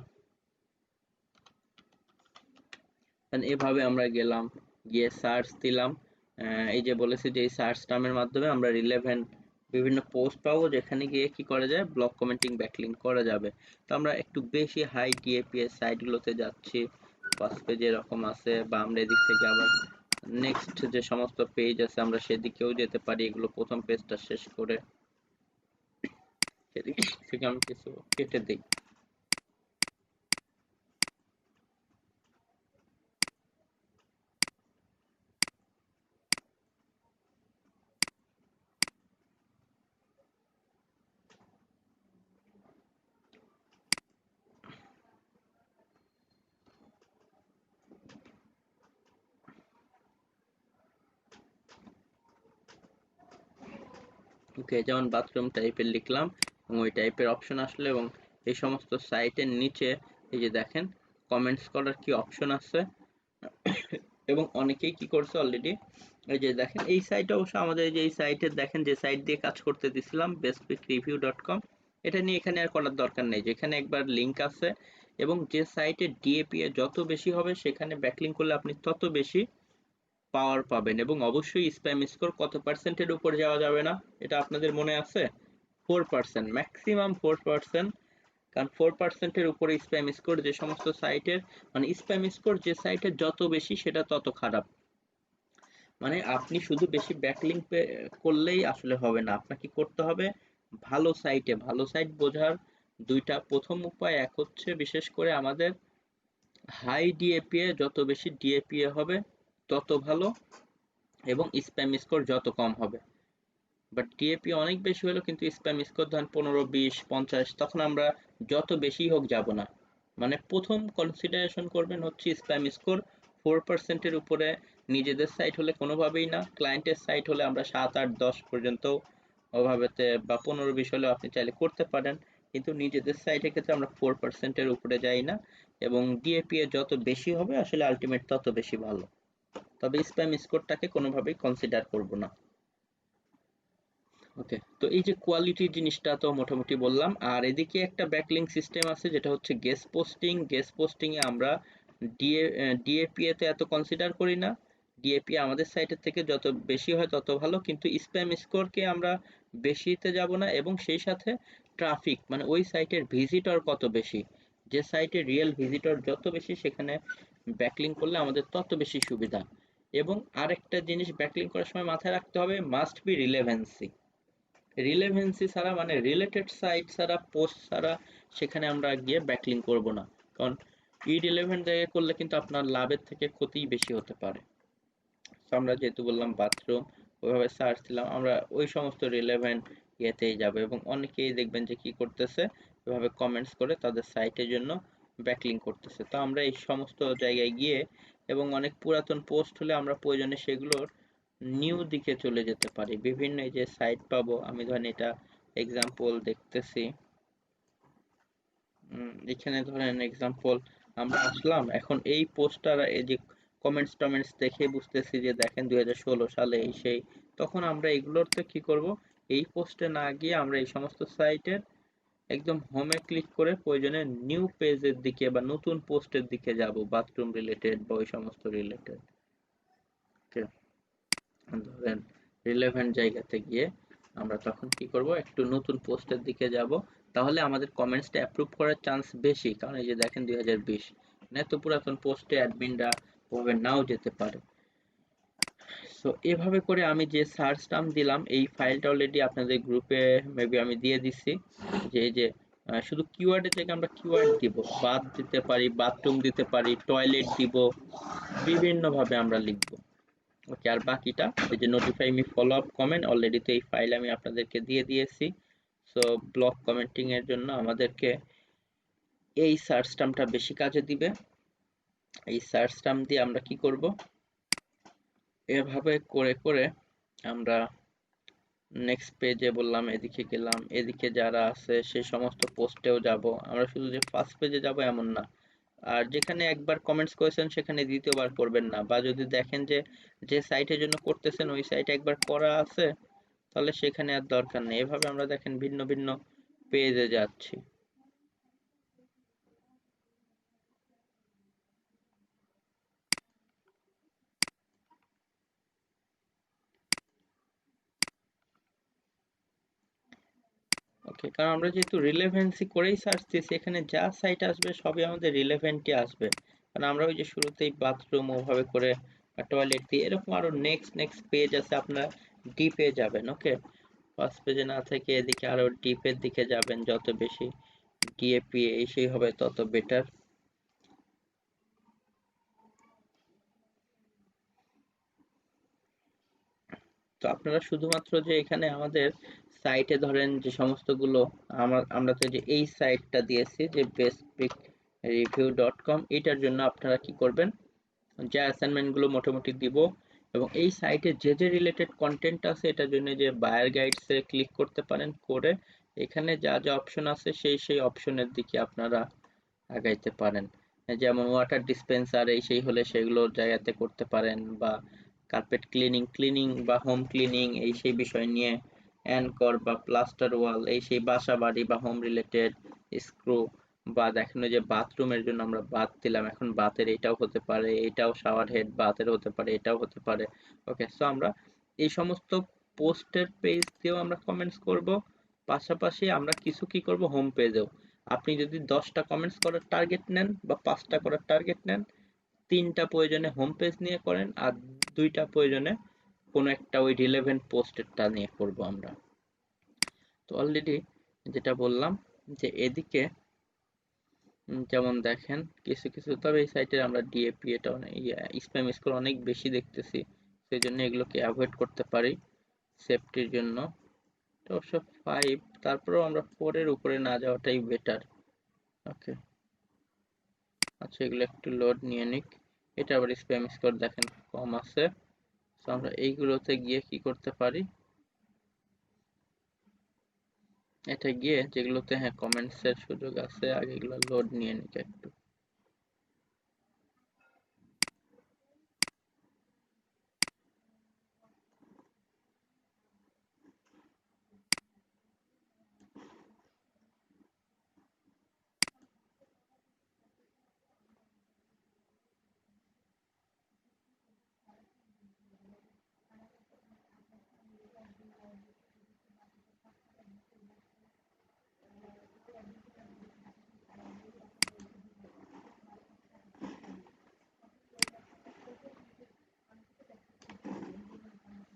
[SPEAKER 1] এভাবে আমরা গেলাম, গিয়ে সার্চ দিলাম। এই যে বলেছি যে এই সার্চ টার্মের মাধ্যমে আমরা রিলেভেন্ট বিভিন্ন পোস্ট পাবো, যেখানে গিয়ে কি করা যায়, ব্লক কমেন্টিং ব্যাকলিঙ্ক করা যাবে। তো আমরা একটু বেশি হাই ডিএপিএস সাইটগুলোতে যাচ্ছি, ফার্স্ট পেজ এরকম আছে, বা আমরা এদিক থেকে আবার নেক্সট যে সমস্ত পেজ আছে আমরা সেদিকেও যেতে পারি, এগুলো প্রথম পেজটা শেষ করে সেদিক থেকে আমি কিছু কেটে দিই। ওকে, যেমন বাথরুম টাইপের লিখলাম এবং ওই টাইপের অপশন আসলো, এবং এই সমস্ত সাইটের নিচে এই যে দেখেন কমেন্টস করার কি অপশন আছে। এবং অনেকেই কি করছে অলরেডি, এই যে দেখেন এই সাইটে অবশ্য আমাদের যে এই সাইটে দেখেন যে সাইট দিয়ে কাজ করতে দিছিলাম bestpickreview.com, এটা নিয়ে এখানে আর করার দরকার নেই, যেখানে একবার লিংক আছে এবং যে সাইটে ডিএপিএ যত বেশি হবে সেখানে ব্যাকলিঙ্ক করলে আপনি তত বেশি পাওয়ার পাবেন। এবং অবশ্যই স্প্যাম স্কোর কত পার্সেন্টের উপর যাওয়া যাবে না, এটা আপনাদের মনে আছে? 4%, ম্যাক্সিমাম 4%। কারণ 4%-এর উপরে স্প্যাম স্কোর যে সমস্ত সাইটের, মানে স্প্যাম স্কোর যে সাইটের যত বেশি সেটা তত খারাপ। মানে আপনি শুধু বেশি ব্যাকলিঙ্ক করলেই আসলে হবে না, আপনাকে করতে হবে ভালো সাইটে। ভালো সাইট বোঝার দুইটা প্রথম উপায়, এক হচ্ছে বিশেষ করে আমাদের হাই ডিএপিএ, যত বেশি ডিএপিএ হবে তত ভালো, এবং স্প্যাম স্কোর যত কম হবে। বাট ডিএপি অনেক বেশি হলো কিন্তু স্প্যাম স্কোর ধরেন 15, 20, 50, তখন আমরা যত বেশি হোক যাব না। মানে প্রথম কনসিডারেশন করবেন হচ্ছে স্প্যাম স্কোর 4%-এর উপরে নিজেদের সাইট হলে কোনোভাবেই না, ক্লায়েন্টের সাইট হলে আমরা 7, 8, 10 পর্যন্ত ওভাবেতে, বা 15, 20 হলেও আপনি চাইলে করতে পারেন। কিন্তু নিজেদের সাইটের ক্ষেত্রে আমরা 4% উপরে যাই না, এবং ডিএপিএ যত বেশি হবে আসলে আলটিমেট তত বেশি ভালো। তবে স্প্যাম স্কোরটাকে কোনোভাবেই কনসিডার করব না। ওকে, তো এই যে কোয়ালিটির জিনিসটা তো মোটামুটি বললাম। আর এদিকে একটা ব্যাকলিংক সিস্টেম আছে যেটা হচ্ছে গেস্ট পোস্টিং। গেস্ট পোস্টিং এ আমরা ডিএপিএ তে এত কনসিডার করি না। ডিএপিএ আমাদের সাইটের থেকে যত বেশি হয় তত ভালো, কিন্তু স্প্যাম স্কোরকে আমরা বেশিতে যাব না। এবং সেই সাথে ট্রাফিক, মানে ওই সাইটের ভিজিটর কত বেশি, যে সাইটে রিয়েল ভিজিটর যত বেশি সেখানে ব্যাকলিংক করলে আমাদের তত বেশি সুবিধা। এবং আরেকটা জিনিস ব্যাকলিংক করার সময় মাথায় রাখতে হবে, মাস্ট বি রিলেভেন্সি। রিলেভেন্সি ছাড়া, মানে রিলেটেড সাইট ছাড়া, পোস্ট ছাড়া সেখানে আমরা গিয়ে ব্যাকলিংক করব না। কারণ ইরিলেভেন্ট জায়গায় করলে কিন্তু আপনার লাভের থেকে ক্ষতিই বেশি হতে পারে। তো আমরা যেহেতু বললাম বাথরুম, ওইভাবে সার্চ দিলাম, আমরা ওই সমস্ত রিলেভেন্ট ইয়েতেই যাব। এবং অনেকেই দেখবেন যে কি করতেছে, এভাবে কমেন্টস করে তাদের সাইটের জন্য ব্যাকলিংক করতেছে। তো আমরা এই সমস্ত জায়গায় গিয়ে, এবং অনেক পুরাতন পোস্ট হলে আমরা প্রয়োজনে সেগুলোর নিউ দিকে চলে যেতে পারি। বিভিন্ন এই যে সাইট পাবো, আমি ধরেন এটা এক্সাম্পল দেখতেছি, এখানে ধরেন এক্সাম্পল আমরা আসলাম, এখন এই পোস্টার এই যে কমেন্টস টমেন্টস দেখে বুঝতেছি যে দেখেন 2016 সালে এই সেই, তখন আমরা এগুলোতে কি করব, এই পোস্টে না গিয়ে আমরা এই সমস্ত সাইটের একদম হোমে ক্লিক করে প্রয়োজনে নিউ পেজের দিকে বা নতুন পোস্টের দিকে যাব, বাথরুম রিলেটেড বা ওই সমস্ত রিলেটেড। ধরেন রিলেভেন্ট জায়গাতে গিয়ে আমরা তখন কি করব, একটু নতুন পোস্টের দিকে যাব, তাহলে আমাদের কমেন্টসটা অ্যাপ্রুভ করার চান্স বেশি। কারণ এই যে দেখেন 2020, না তো পুরাতন পোস্টে অ্যাডমিনরা ওভাবে নাও যেতে পারে। সো এভাবে করে আমি যে সার্চ টার্ম দিলাম, এই ফাইলটা অলরেডি আপনাদের গ্রুপে মেবি আমি দিয়ে দিচ্ছি, যে এই যে শুধু কিওয়ার্ডের জায়গায় আমরা কিওয়ার্ড দিব, বাথ দিতে পারি, বাথরুম দিতে পারি, টয়লেট দিব, বিভিন্ন ভাবে আমরা লিখব। ওকে, আর বাকিটা এই যে notify me follow up comment, already তো এই ফাইল আমি আপনাদেরকে দিয়ে দিয়েছি। সো ব্লক কমেন্টিং এর জন্য আমাদেরকে এই সার্চ টার্মটা বেশি কাজে দিবে। এই সার্চ টার্ম দিয়ে আমরা কি করব, এভাবে করে করে আমরা নেক্সট পেজে বললাম, এদিকে গেলাম, এদিকে যারা আছে সেই সমস্ত পোস্টেও যাব। আমরা শুধু যে ফার্স্ট পেজে যাব এমন না, আর যেখানে একবার কমেন্টস করেছেন সেখানে দ্বিতীয়বার করবেন না। বা যদি দেখেন যে যে সাইটের জন্য করতেছেন ওই সাইটে একবার করা আছে, তাহলে সেখানে আর দরকার নেই। এভাবে আমরা দেখেন ভিন্ন ভিন্ন পেজে যাচ্ছি। ওকে, কারণ আমরা যেহেতু রিলেভেন্সি করেই সার্চ দিয়েছি, এখানে যা সাইট আসবে সবই আমাদের রিলেভেন্টই আসবে। কারণ আমরা ওই যে শুরুতেই বাথরুম ওভাবে করে, টয়লেট দিয়ে, এরকম আরো নেক্সট নেক্সট পেজ আছে, আপনারা ডিপে যাবেন। ওকে, ফার্স্ট পেজে না থেকে এদিকে আরো ডিপের দিকে যাবেন, যত বেশি ডিএপি এই সেই হবে তত বেটার। তো আপনারা শুধুমাত্র যে এখানে আমাদের সাইটে ধরেন যে সমস্তগুলো, আমরা তো যে এই সাইটটা দিয়েছি যে bestpickreview.com, এটার জন্য আপনারা কি করবেন, যে অ্যাসাইনমেন্ট গুলো মোটামুটি দিব, এবং এই সাইটে যে যে রিলেটেড কন্টেন্ট আছে এটার জন্য যে বায়ার গাইডস এ ক্লিক করতে পারেন, করে এখানে যা যা অপশন আছে সেই সেই অপশনের দিকে আপনারা আগাইতে পারেন। যেমন ওয়াটার ডিসপেন্সার এই সেই হলে সেগুলোর জায়গাতে করতে পারেন, বা কার্পেট ক্লিনিং বা হোম ক্লিনিং এই সেই বিষয় নিয়ে, অ্যানকর বা প্লাস্টার ওয়াল এই সেই বাসা বাড়ি বা হোম রিলেটেড, স্ক্রু, বা দেখেন যে বাথরুমের জন্য আমরা বাথ দিলাম, এখন বাথের এটাও হতে পারে, এটাও শাওয়ার হেড বাথের হতে পারে, এটাও হতে পারে। ওকে, সো আমরা এই সমস্ত পোস্টের পেজ দিয়েও আমরা কমেন্টস করব, পাশাপাশি আমরা কিছু কি করব, হোম পেজেও। আপনি যদি 10টা কমেন্টস করার টার্গেট নেন বা 5টা করার টার্গেট নেন, 3টা প্রয়োজনে হোম পেজ নিয়ে করেন, আর 2টা প্রয়োজনে কোনো একটা ওই রিলেভেন্ট পোস্টেরটা নিয়ে করব আমরা। তো অলরেডি যেটা বললাম যে এদিকে যেমন দেখেন কিছু কিছু, তবে এই সাইটে আমরা ডিএপি এটা স্প্যাম স্কোর অনেক বেশি দেখতেছি, সেই জন্য এগুলোকে অ্যাভয়েড করতে পারি সেফটির জন্য। তো অবশ্য 5, তারপরেও আমরা 4 এর উপরে না যাওয়াটাই বেটার। ওকে, আচ্ছা এগুলো একটু লোড নিয়ে নিক। এটা আবার স্প্যাম স্কোর দেখেন কম আছে। তো আমরা এইগুলোতে গিয়ে কি করতে পারি, এটা গিয়ে যেগুলোতে হ্যাঁ কমেন্টস এর সুযোগ আছে আগে এগুলো লোড নিয়ে নিক একটু।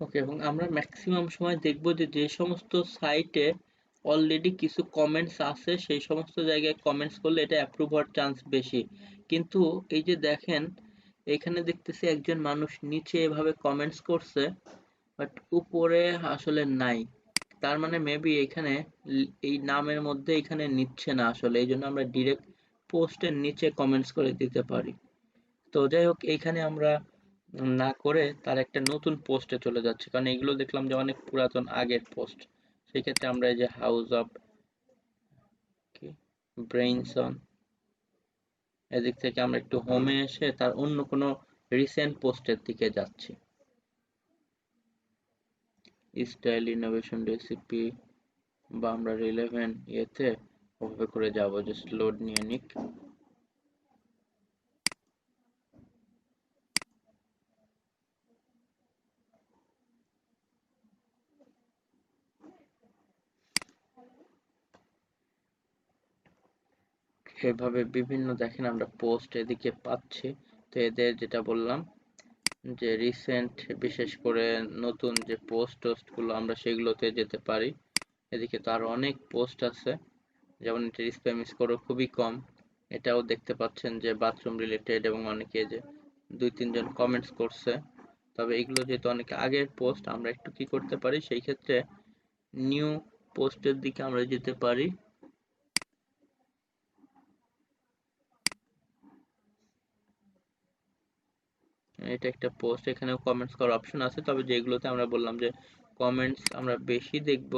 [SPEAKER 1] ওকে, এবং আমরা ম্যাক্সিমাম সময় দেখব যে যে সমস্ত সাইটে অলরেডি কিছু কমেন্টস আছে সেই সমস্ত জায়গায় কমেন্টস করলে এটা অ্যাপ্রুভ হওয়ার চান্স বেশি। কিন্তু এই যে দেখেন এখানে দেখতেছি একজন মানুষ নিচে এভাবে কমেন্টস করছে বাট উপরে আসলে নাই। তার মানে মেবি এখানে এই নামের মধ্যে এখানে নিচ্ছে না আসলে, এই জন্য আমরা ডিরেক্ট পোস্টের নিচে কমেন্টস করে দিতে পারি। তো যাই হোক এইখানে আমরা না করে তার একটা নতুন পোস্টে চলে যাচ্ছে, কারণ এগুলো দেখলাম যে অনেক পুরাতন আগের পোস্ট। সেই ক্ষেত্রে আমরা এই যে হাউস অফ ব্রেইনসন এদিক থেকে আমরা একটু হোমে এসে তার অন্য কোনো রিসেন্ট পোস্টের দিকে যাচ্ছি। স্টাইল ইনোভেশন রেসিপি বা আমরা রিলেভেন্ট ইয়েতে ওভাবে করে যাব, জাস্ট লোড নিয়ে নিক। এভাবে বিভিন্ন দেখেন আমরা পোস্ট এদিকে পাচ্ছি। তো এদের যেটা বললাম যে রিসেন্ট বিশেষ করে নতুন যে পোস্ট টোস্ট গুলো আমরা সেগুলোতে যেতে পারি। এদিকে তো আরো অনেক পোস্ট আছে, যেমন এটা স্প্যাম স্কোরও খুবই কম। এটাও দেখতে পাচ্ছেন যে বাথরুম রিলেটেড এবং অনেকে যে 2-3 জন কমেন্টস করছে। তবে এগুলো যেহেতু অনেক আগের পোস্ট আমরা একটু কি করতে পারি সেই ক্ষেত্রে নিউ পোস্টের দিকে আমরা যেতে পারি। এটা একটা পোস্ট, এখানেও কমেন্টস করার অপশন আছে, তবে যেগুলোতে আমরা বললাম যে কমেন্টস আমরা বেশি দেখব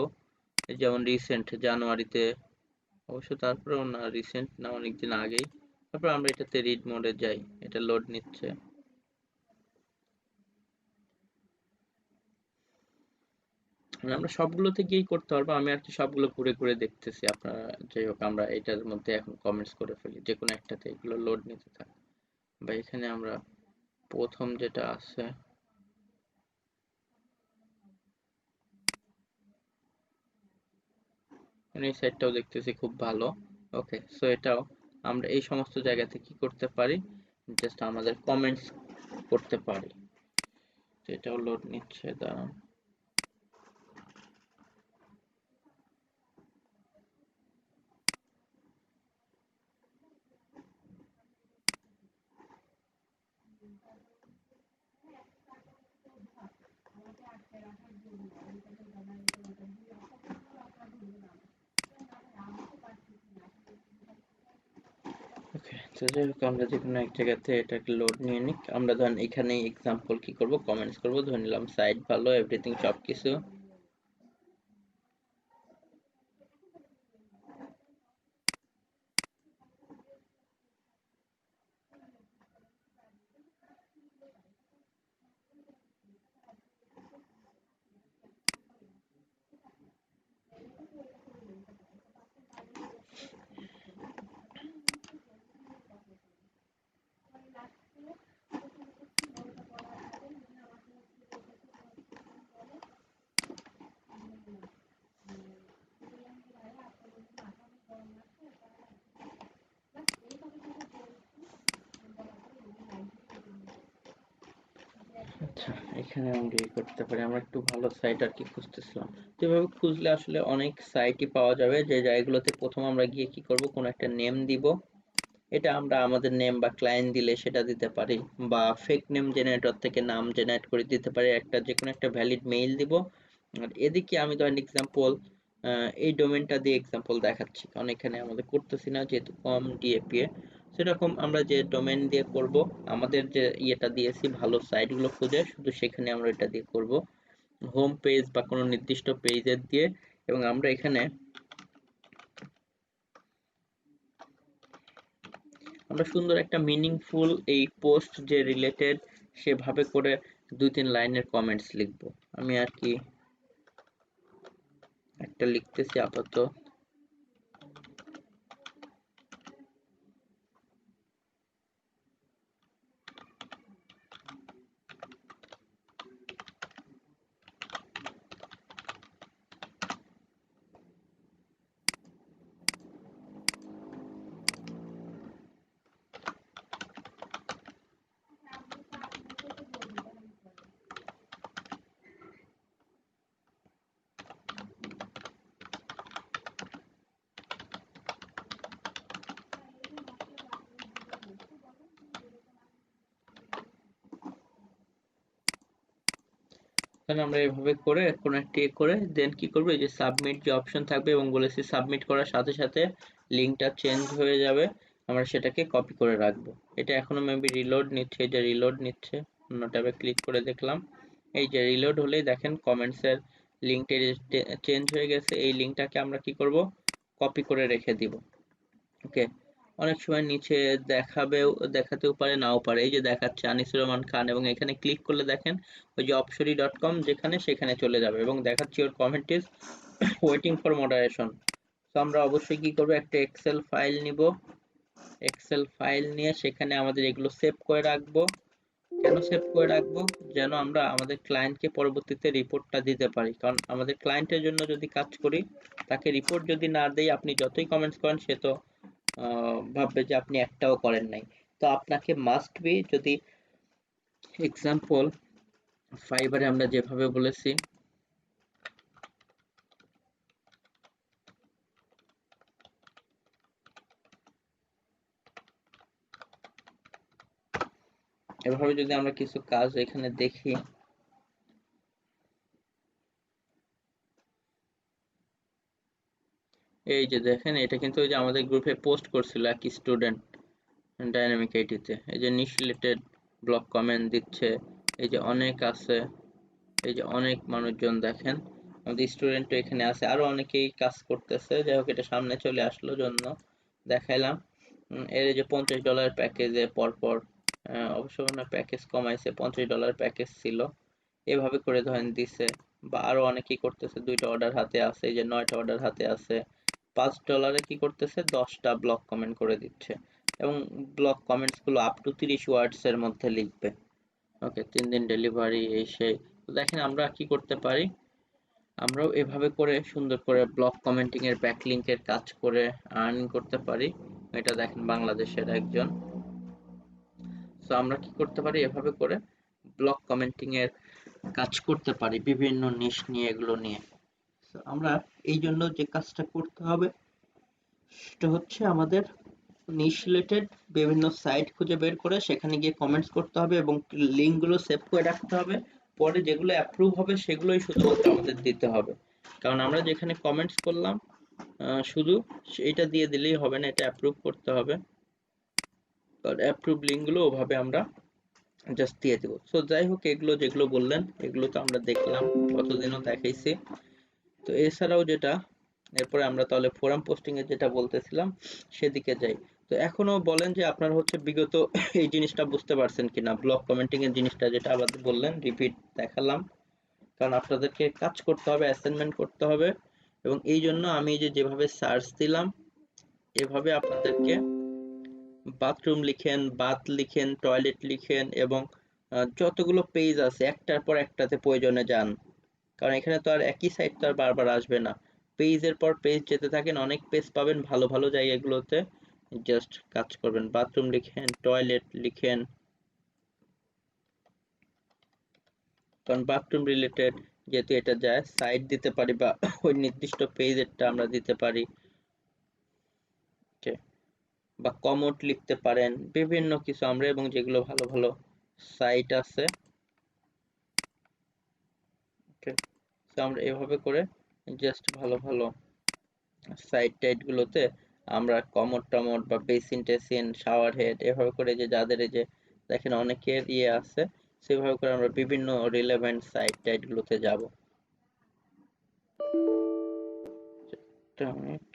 [SPEAKER 1] যেমন রিসেন্ট জানুয়ারিতে, অবশ্য তারপরেও না রিসেন্ট না অনেকদিন আগেই। তারপর আমরা এটাতে রিড মোডে যাই, এটা লোড নিচ্ছে। মানে আমরা সবগুলোতে গিয়েই করতে পারবো, আমি আর কি সবগুলো ঘুরে ঘুরে দেখতেছি। আপনারা যাই হোক আমরা এটার মধ্যে এখন কমেন্টস করে ফেলি যে কোনো একটাতে, এগুলো লোড নিতে থাকে। বা এখানে আমরা প্রথম যেটা আছে এই সাইটটাও দেখতেছি খুব ভালো। ওকে, সো এটাও আমরা এই সমস্ত জায়গাতে কি করতে পারি, জাস্ট আমাদের কমেন্টস করতে পারি। তো এটাও লোড নিচ্ছে, দাঁড়ান। ওকে, তো যাই হোক আমরা যে কোনো এক জায়গাতে এটাকে লোড নিয়ে নিক। আমরা ধরেন এখানে এক্সাম্পল কি করব, কমেন্টস করব, ধরে নিলাম সাইট ভালো এভরিথিং সবকিছু। আচ্ছা, এখানে আমরা এই করতে পারি, আমরা একটু ভালো সাইট আর কি খুঁজতেছিলাম। তো এভাবে খুঁজলে আসলে অনেক সাইটই পাওয়া যাবে, যে জায়গাগুলোতে প্রথম আমরা গিয়ে কি করব, কোনো একটা নেম দিব। এটা আমরা আমাদের নেম বা ক্লায়েন্ট দিলে সেটা দিতে পারি, বা ফেক নেম জেনারেটর থেকে নাম জেনারেট করে দিতে পারি, একটা যে কোনো একটা ভ্যালিড মেইল দিব। আর এদিকে আমি ধরেন এক্সাম্পল এই ডোমেনটা দিয়ে এক্সাম্পল দেখাচ্ছি, কারণ এখানে আমাদের করতেছি না যেহেতু কম ডিএপিএ। সেরকম আমরা যে ডোমেন দিয়ে করব, আমাদের যে ইয়েটা দিয়েছি ভালো সাইটগুলো খুঁজে শুধু সেখানে আমরা এটা দিয়ে করব, হোম পেজ বা কোনো নির্দিষ্ট পেজের দিয়ে। এবং আমরা এখানে আমরা সুন্দর একটা মিনিংফুল এই পোস্ট যে রিলেটেড সেভাবে করে 2-3 লাইনের কমেন্টস লিখবো। আমি আর কি একটা লিখতেছি আপাতত। তাহলে আমরা এভাবে করে কোনো একটা করে দেন কি করবো, এই যে সাবমিট যে অপশন থাকবে এবং বলেছি সাবমিট করার সাথে সাথে লিঙ্কটা চেঞ্জ হয়ে যাবে, আমরা সেটাকে কপি করে রাখবো। এটা এখনো মেবি রিলোড নিচ্ছে, এই যে রিলোড নিচ্ছে, অন্য ট্যাবে ক্লিক করে দেখলাম, এই যে রিলোড হলেই দেখেন কমেন্টসের লিঙ্কটা চেঞ্জ হয়ে গেছে। এই লিঙ্কটাকে আমরা কি করব, কপি করে রেখে দিব। ওকে, অনেক সময় নিচে দেখাতেও পারে নাও পারে, এই যে দেখাচ্ছে আনিসুর রহমান খান এবং এখানে ক্লিক করলে দেখেন ওই যে opsori.com যেখানে সেখানে চলে যাবে এবং দেখাচ্ছে ওর comment is waiting for moderation. তো আমরা অবশ্যই কি করব, একটা এক্সেল ফাইল নিব, এক্সেল ফাইল নিয়ে সেখানে আমাদের এগুলো সেভ করে রাখবো। কেন সেভ করে রাখবো, যেন আমরা আমাদের ক্লায়েন্টকে পরবর্তীতে রিপোর্টটা দিতে পারি। কারণ আমাদের ক্লায়েন্টের জন্য যদি কাজ করি, তাকে রিপোর্ট যদি না দেই, আপনি যতই কমেন্টস করেন সে তো ভাববে যে আপনি একটাও করেন নাই। তো আপনাকে মাস্ট বি, যদি এক্সাম্পল ফাইবারে আমরা যেভাবে বলেছি, এভাবে যদি আমরা কিছু কাজ এখানে দেখি, এই যে দেখেন এটা কিন্তু ওই যে আমাদের গ্রুপে পোস্ট করছিল এক স্টুডেন্ট ডাইনামিক আইটিতে, এই যে নিশ রিলেটেড ব্লগ কমেন্ট দিচ্ছে, এই যে অনেক আছে, এই যে অনেক মানুষজন দেখেন আমাদের স্টুডেন্ট এখানে আছে, আরো অনেকেই কাজ করতেছে। যাই হোক, এটা সামনে চলে আসলো জন্য দেখাইলাম। এর এই যে $50 প্যাকেজে পরপর অবশ্য মনে প্যাকেজ কমাইছে, $50 প্যাকেজ ছিল, এভাবে করে ধরেন দিছে। বা আরো অনেকেই করতেছে, 2টা অর্ডার হাতে আছে, এই যে 9টা অর্ডার হাতে আছে, $5 কি করতেছে, 10টা ব্লগ কমেন্ট করে দিচ্ছে এবং ব্লগ কমেন্টস গুলো আপ টু 30 ওয়ার্ডস এর মধ্যে লিখবে। ওকে, 3 দিন ডেলিভারি এই সেই। তো দেখেন আমরা কি করতে পারি, আমরাও এভাবে করে সুন্দর করে ব্লগ কমেন্টিং এর ব্যাকলিংকের কাজ করে আর্ন করতে পারি। এটা দেখেন বাংলাদেশের একজন। সো আমরা কি করতে পারি, এভাবে করে ব্লগ কমেন্টিং এর কাজ করতে পারি বিভিন্ন নিশ নিয়ে, এগুলো নিয়ে। So, আমরা এই জন্য যে কাজটা করতে হবে সেটা হচ্ছে আমাদের নিশ রিলেটেড বিভিন্ন সাইট খুঁজে বের করে সেখানে গিয়ে কমেন্টস করতে হবে এবং লিঙ্ক গুলো সেভ করে রাখতে হবে। পরে যেগুলো অ্যাপ্রুভ হবে সেগুলোই শুধুমাত্র আমাদের দিতে হবে। কারণ আমরা যেখানে কমেন্টস করলাম শুধু এটা দিয়ে দিলেই হবে না, এটা অ্যাপ্রুভ করতে হবে। কারণ অ্যাপ্রুভ লিঙ্ক গুলো ওভাবে আমরা জাস্ট দিয়ে দেবো। সো যাই হোক, এগুলো যেগুলো বললেন এগুলো তো আমরা দেখলাম, কতদিনও দেখাইছি। তো এছাড়াও যেটা, এরপরে আমরা তাহলে ফোরাম পোস্টিং এর যেটা বলতেছিলাম সেদিকে যাই। তো এখনো বলেন যে আপনার হচ্ছে বিগত এই জিনিসটা বুঝতে পারছেন কিনা, ব্লগ কমেন্টিং এর জিনিসটা যেটা আবার বললেন, রিপিট দেখালাম। কারণ আপনাদেরকে কাজ করতে হবে, অ্যাসাইনমেন্ট করতে হবে এবং এই জন্য আমি যে যেভাবে সার্চ দিলাম এভাবে আপনাদেরকে বাথরুম লিখেন, বাথ লিখেন, টয়লেট লিখেন এবং যতগুলো পেজ আছে একটার পর একটাতে প্রয়োজনে যান। কারণ এখানে তো আর একই সাইট তো আর বারবার আসবে না, পেজের পর পেজ যেতে থাকেন, অনেক পেজ পাবেন ভালো ভালো জায়গাগুলোতে, জাস্ট কাজ করবেন। বাথরুম লিখেন, টয়লেট লিখেন, কারণ বাথরুম রিলেটেড যেহেতু এটা যায় সাইট দিতে পারি বা ওই নির্দিষ্ট পেজেরটা আমরা দিতে পারি। ওকে, বা কমোড লিখতে পারেন, বিভিন্ন কিছু আমরা, এবং যেগুলো ভালো ভালো সাইট আছে। ওকে, তো আমরা এভাবে করে জাস্ট ভালো ভালো সাইট টাইট গুলোতে আমরা কমোড টমোড বা বেসিন টেসিন শাওয়ার হেড এভাবে করে, যে যাদের এই যে দেখেন অনেকের ইয়ে আছে, সেভাবে করে আমরা বিভিন্ন রিলেভেন্ট সাইট টাইট গুলোতে যাব। একটা মিনিট।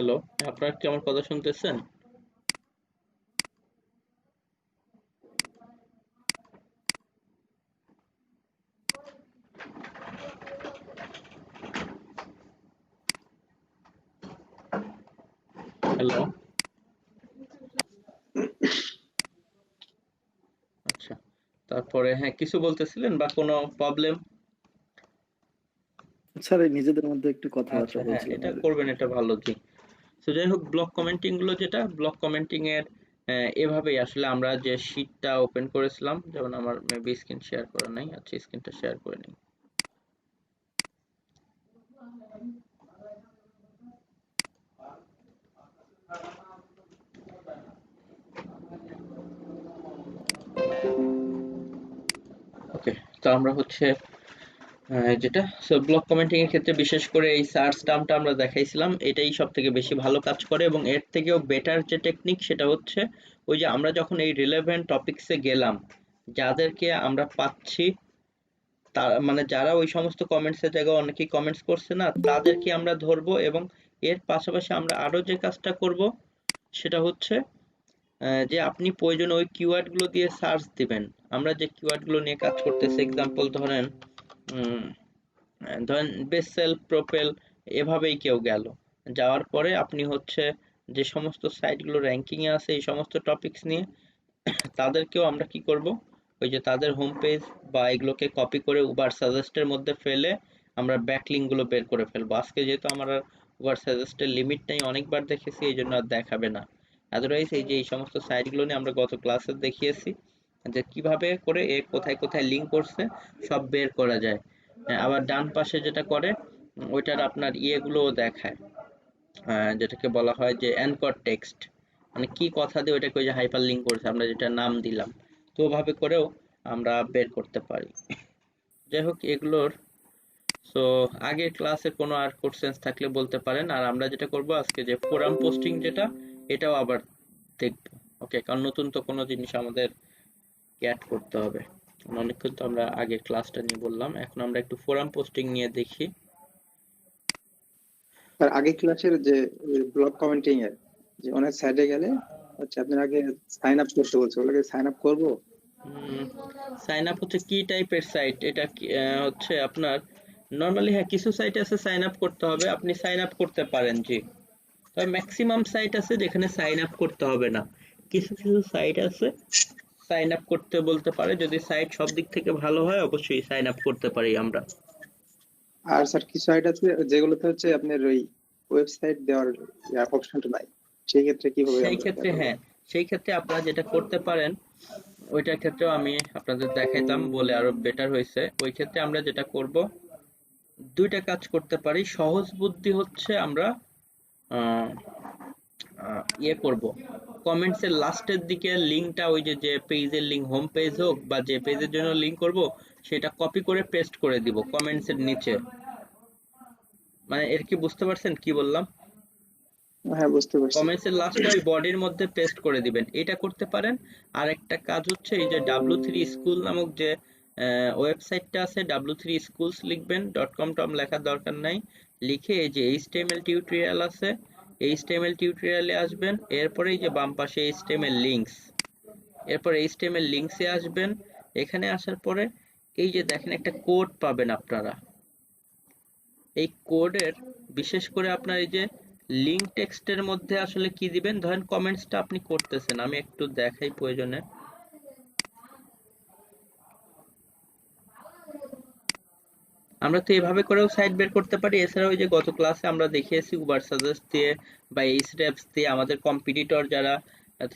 [SPEAKER 1] হ্যালো, আপনারা কি আমার কথা শুনতেছেন? হ্যালো, আচ্ছা। তারপরে হ্যাঁ, কিছু বলতেছিলেন বা কোনো প্রবলেম?
[SPEAKER 4] স্যার এই নিজেদের মধ্যে একটু
[SPEAKER 1] আচ্ছা,
[SPEAKER 4] কথাবার্তা
[SPEAKER 1] হ্যাঁ,
[SPEAKER 4] বলছিলাম
[SPEAKER 1] এটা
[SPEAKER 4] আর কি।
[SPEAKER 1] করবেন, এটা ভালো দিক। তো যাই হোক, ব্লক কমেন্টিং গুলো যেটা ব্লক কমেন্টিং এর এভাবেই আসলে আমরা যে শীটটা ওপেন করেছিলাম, যেমন আমার মেবি স্ক্রিন শেয়ার করা নাই। আচ্ছা, স্ক্রিনটা শেয়ার করে নিই। ওকে, তো আমরা হচ্ছে যেটা ব্লক কমেন্টিং এর ক্ষেত্রে বিশেষ করে এই সার্চ টার্মটা আমরা দেখাইছিলাম, এটাই সব থেকে বেশি ভালো কাজ করে। এবং এর থেকেও বেটার যে টেকনিক সেটা হচ্ছে ওই যে আমরা যখন এই রিলেভেন্ট টপিকসে গেলাম, যাদেরকে আমরা পাচ্ছি, মানে যারা ওই সমস্ত কমেন্টসের জায়গায় অনেকেই কমেন্টস করছে না, তাদেরকে আমরা ধরবো। এবং এর পাশাপাশি আমরা আরো যে কাজটা করব সেটা হচ্ছে যে আপনি প্রয়োজনে ওই কিওয়ার্ড গুলো দিয়ে সার্চ দিবেন। আমরা যে কিওয়ার্ড গুলো নিয়ে কাজ করতেছি, এক্সাম্পল ধরেন বেসেল, প্রোপেল, এভাবেই কেউ গেল, যাওয়ার পরে আপনি হচ্ছে যে সমস্ত সাইটগুলো র্যাঙ্কিং এ আছে এই সমস্ত টপিকস নিয়ে, তাদেরকেও আমরা কি করব, ওই যে তাদের হোম পেজ বা এগুলোকে কপি করে উবার সাজেস্টের মধ্যে ফেলে আমরা ব্যাকলিঙ্ক গুলো বের করে ফেলবো। আজকে যেহেতু আমার আর উবার সাজেস্টের লিমিট নেই, অনেকবার দেখেছি, এই জন্য আর দেখাবে না। আদারওয়াইজ এই যে এই সমস্ত সাইটগুলো নিয়ে আমরা গত ক্লাসে দেখিয়েছি যে কিভাবে করে এ কোথায় কোথায় লিঙ্ক করছে সব বের করা যায়। আবার ডান পাশে যেটা করে ওইটার আপনার ইয়েগুলোও দেখায়, যেটাকে বলা হয় যে অ্যানকর টেক্সট, মানে কি কথা দিয়ে ওইটাকে ওই যে হাইপার লিঙ্ক করেছে, আমরা যেটা নাম দিলাম, তো ওভাবে করেও আমরা বের করতে পারি। যাই হোক, এগুলোর সো আগের ক্লাসে কোনো আর কোশ্চেন্স থাকলে বলতে পারেন। আর আমরা যেটা করব আজকে যে ফোরাম পোস্টিং যেটা, এটাও আবার দেখব। ওকে, কারণ নতুন তো কোনো জিনিস আমাদের অ্যাড করতে হবে। অনেকক্ষণ তো আমরা আগের ক্লাসটা নিয়ে বললাম, এখন আমরা একটু ফোরাম পোস্টিং নিয়ে দেখি।
[SPEAKER 2] আর আগে ক্লাসের যে ব্লগ কমেন্টিং এর যে অনেক সাইডে গেলে হচ্ছে আপনার আগে সাইন আপ করতে বলছে, ওগুলোকে সাইন আপ করবো।
[SPEAKER 1] সাইন আপ হচ্ছে কি টাইপের সাইট? এটা হচ্ছে আপনার নরমালি, হ্যাঁ, কিছু সাইট আছে সাইন আপ করতে হবে, আপনি সাইন আপ করতে পারেন, জি। তবে ম্যাক্সিমাম সাইট আছে যেখানে সাইন আপ করতে হবে না। কিছু কিছু সাইট আছে সাইন আপ করতে বলতে পারে, যদি সাইট সব দিক থেকে ভালো হয় অবশ্যই সাইন আপ করতে পারি আমরা।
[SPEAKER 2] আর স্যার কিছু সাইট আছে যেগুলোতে হচ্ছে আপনার ওই ওয়েবসাইট দেওয়ার অপশনটা নাই, সেই ক্ষেত্রে কিভাবে
[SPEAKER 1] সেই
[SPEAKER 2] আমরা
[SPEAKER 1] ক্ষেত্রে
[SPEAKER 2] দেখাবো?
[SPEAKER 1] হ্যাঁ, সেই ক্ষেত্রে আপনারা যেটা করতে পারেন, ওইটার ক্ষেত্রেও আমি আপনাদের দেখাইতাম বলে আরো বেটার হয়েছে। ওই ক্ষেত্রে আমরা যেটা করব, দুইটা কাজ করতে পারি। সহজ বুদ্ধি হচ্ছে আমরা আহ, ইয়ে করব, কমেন্টস এর লাস্টের দিকে লিংকটা, ওই যে যে পেজের লিংক, হোম পেজ হোক বা যে পেজের জন্য লিংক করব, সেটা কপি করে পেস্ট করে দিব কমেন্টস এর নিচে। মানে এর কি বুঝতে পারছেন কি বললাম?
[SPEAKER 2] হ্যাঁ, বুঝতে পারছি।
[SPEAKER 1] কমেন্টস এর লাস্টে ওই বডির মধ্যে পেস্ট করে দিবেন, এটা করতে পারেন। আর একটা কাজ হচ্ছে এই যে W3 স্কুল নামক যে ওয়েবসাইটটা আছে, W3 schools লিখবেন, .com লেখার দরকার নাই। লিখে এই যে HTML টিউটোরিয়াল আছে, HTML টিউটোরিয়ালে আসবেন, এরপরে এই যে বাম পাশে HTML লিংকস, এরপর HTML লিংকসে আসবেন। এখানে আসার পরে এই যে দেখেন একটা কোড পাবেন আপনারা, এই কোডের বিশেষ করে আপনার এই যে লিংক টেক্সটের মধ্যে আসলে কি দিবেন, ধরেন কমেন্টসটা আপনি করতেছেন, আমি একটু দেখাই প্রয়োজনে। আমরা তো এভাবে করেও সাইট বের করতে পারি। এছাড়াও ওই যে গত ক্লাসে আমরা দেখিয়েছি উবার সাজেস্ট দিয়ে বা এইচরেফস দিয়ে আমাদের কম্পিটিটর যারা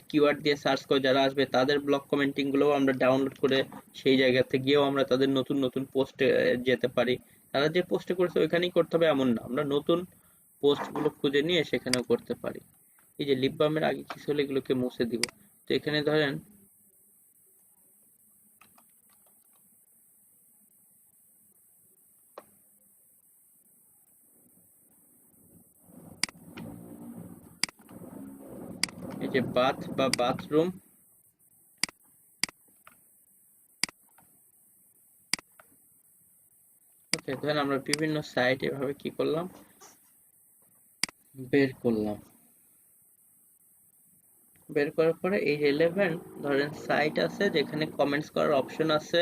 [SPEAKER 1] কিওয়ার্ড দিয়ে সার্চ করে যারা আসবে, তাদের ব্লগ কমেন্টিং গুলোও আমরা ডাউনলোড করে সেই জায়গাতে গিয়েও আমরা তাদের নতুন নতুন পোস্টে যেতে পারি। তারা যে পোস্টে করেছে ওইখানেই করতে হবে এমন না, আমরা নতুন পোস্ট গুলো খুঁজে নিয়ে সেখানেও করতে পারি। এই যে লিপ বামের আগে কিছু হলে এগুলোকে মুছে দিব। তো এখানে ধরেন এই যে বাথ বা বাথরুম, ওকে, ধরেন আমরা বিভিন্ন সাইট এভাবে কি করলাম, বের করলাম। বের করার পরে এই রিলেভেন্ট ধরেন সাইট আছে যেখানে কমেন্টস করার অপশন আছে,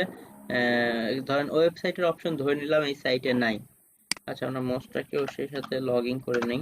[SPEAKER 1] ধরেন ওয়েবসাইটের অপশন ধরে নিলাম এই সাইটে নাই। আচ্ছা, আমরা মোস্টটাকেও সেই সাথে লগ ইন করে নেই।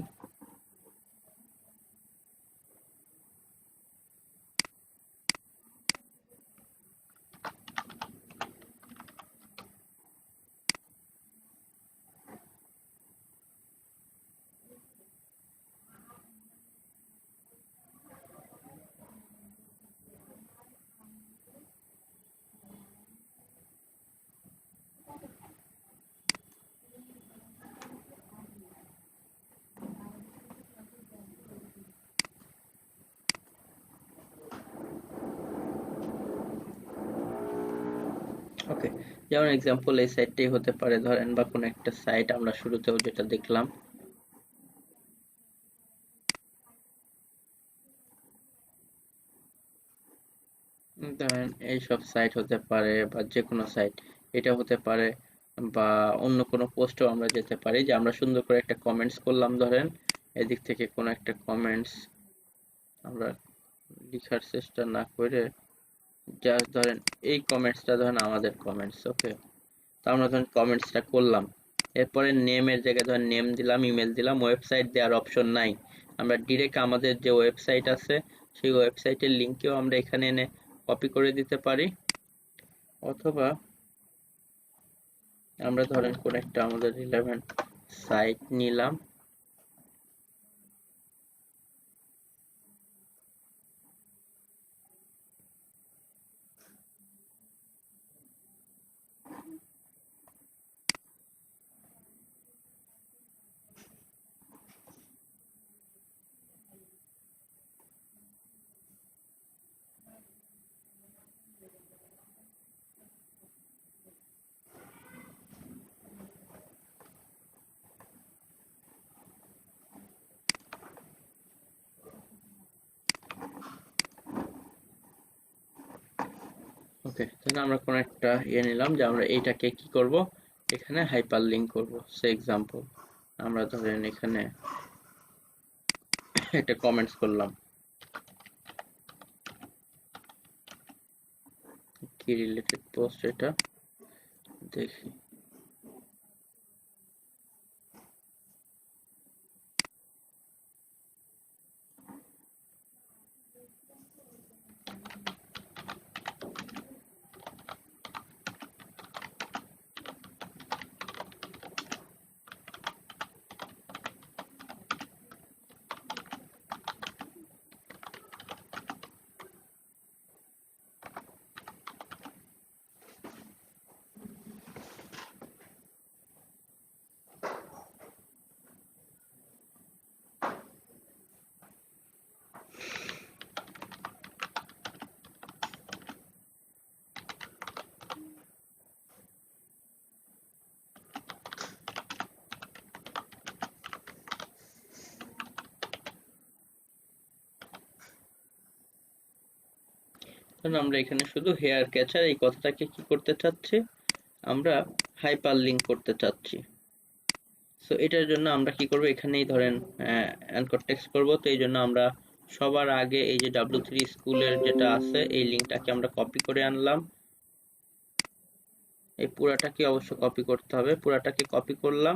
[SPEAKER 1] ওকে, যেমন এক্সাম্পল এই সাইটটাই হতে পারে ধরেন, বা কোনো একটা সাইট আমরা শুরুতেও যেটা দেখলাম। ধরেন এইসব সাইট হতে পারে, বা যে কোনো সাইট এটা হতে পারে, বা অন্য কোনো পোস্টও আমরা যেতে পারি, যে আমরা সুন্দর করে একটা কমেন্টস করলাম, ধরেন এদিক থেকে কোনো একটা কমেন্টস আমরা লেখার চেষ্টা না করে জাস্ট ধরেন এই কমেন্টসটা ধরেন আমাদের কমেন্টস। ওকে, তো আমরা ধরেন কমেন্টসটা করলাম, এরপরে নেমের জায়গায় ধরেন নেম দিলাম, ইমেল দিলাম। ওয়েবসাইট দেওয়ার অপশন নাই, আমরা ডিরেক্ট আমাদের যে ওয়েবসাইট আছে সেই ওয়েবসাইটের লিঙ্কেও আমরা এখানে এনে কপি করে দিতে পারি, অথবা আমরা ধরেন কোন একটা আমাদের রিলেভেন্ট সাইট নিলাম, ওকে, তাহলে আমরা কোন একটা নিলাম যে আমরা এইটাকে কি করব, এখানে হাইপার লিংক করবো। সে এক্সাম্পল আমরা ধরেন এখানে একটা কমেন্টস করলাম, কি রিলেটেড পোস্ট এটা দেখি। কারণ আমরা এখানে শুধু হেয়ার ক্যাচার এই কথাটাকে কি করতে চাচ্ছি, আমরা হাইপার লিংক করতে চাচ্ছি। সো এটার জন্য আমরা কি করব, এখানেই ধরেন অ্যানকর টেক্সট করব। তো এই জন্য আমরা সবার আগে এই যে W3 স্কুলের যেটা আছে এই লিঙ্কটাকে আমরা কপি করে আনলাম। এই পুরাটাকে অবশ্য কপি করতে হবে, পুরাটাকে কপি করলাম।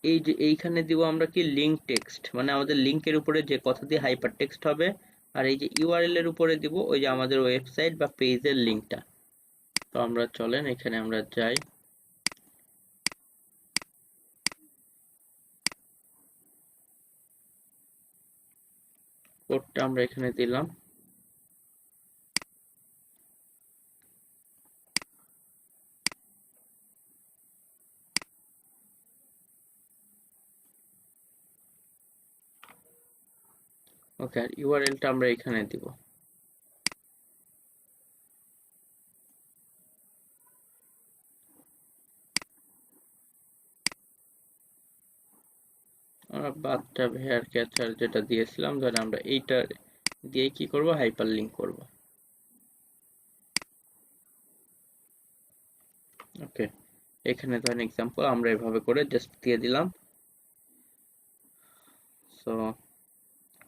[SPEAKER 1] এই যে এইখানে দিব আমরা কি লিঙ্ক টেক্সট, মানে আমাদের লিঙ্কের উপরে যে কথা দিয়ে হাইপার টেক্সট হবে, আর এই যে ইউআরএল এর উপরে দিব ওই যে আমাদের ওয়েবসাইট বা পেজের লিঙ্কটা। তো আমরা চলেন এখানে আমরা যাই, কোডটা আমরা এখানে দিলাম। ওকে, আর ইউআরএলটা আমরা এখানে দিব। আমরা বাথটাব হেয়ার ক্যাচার যেটা দিয়েছিলাম, ধরেন আমরা এইটা দিয়ে কি করব, হাইপার লিংক করব। ওকে, এখানে ধরেন এক্সাম্পল আমরা এভাবে করে জাস্ট দিয়ে দিলাম।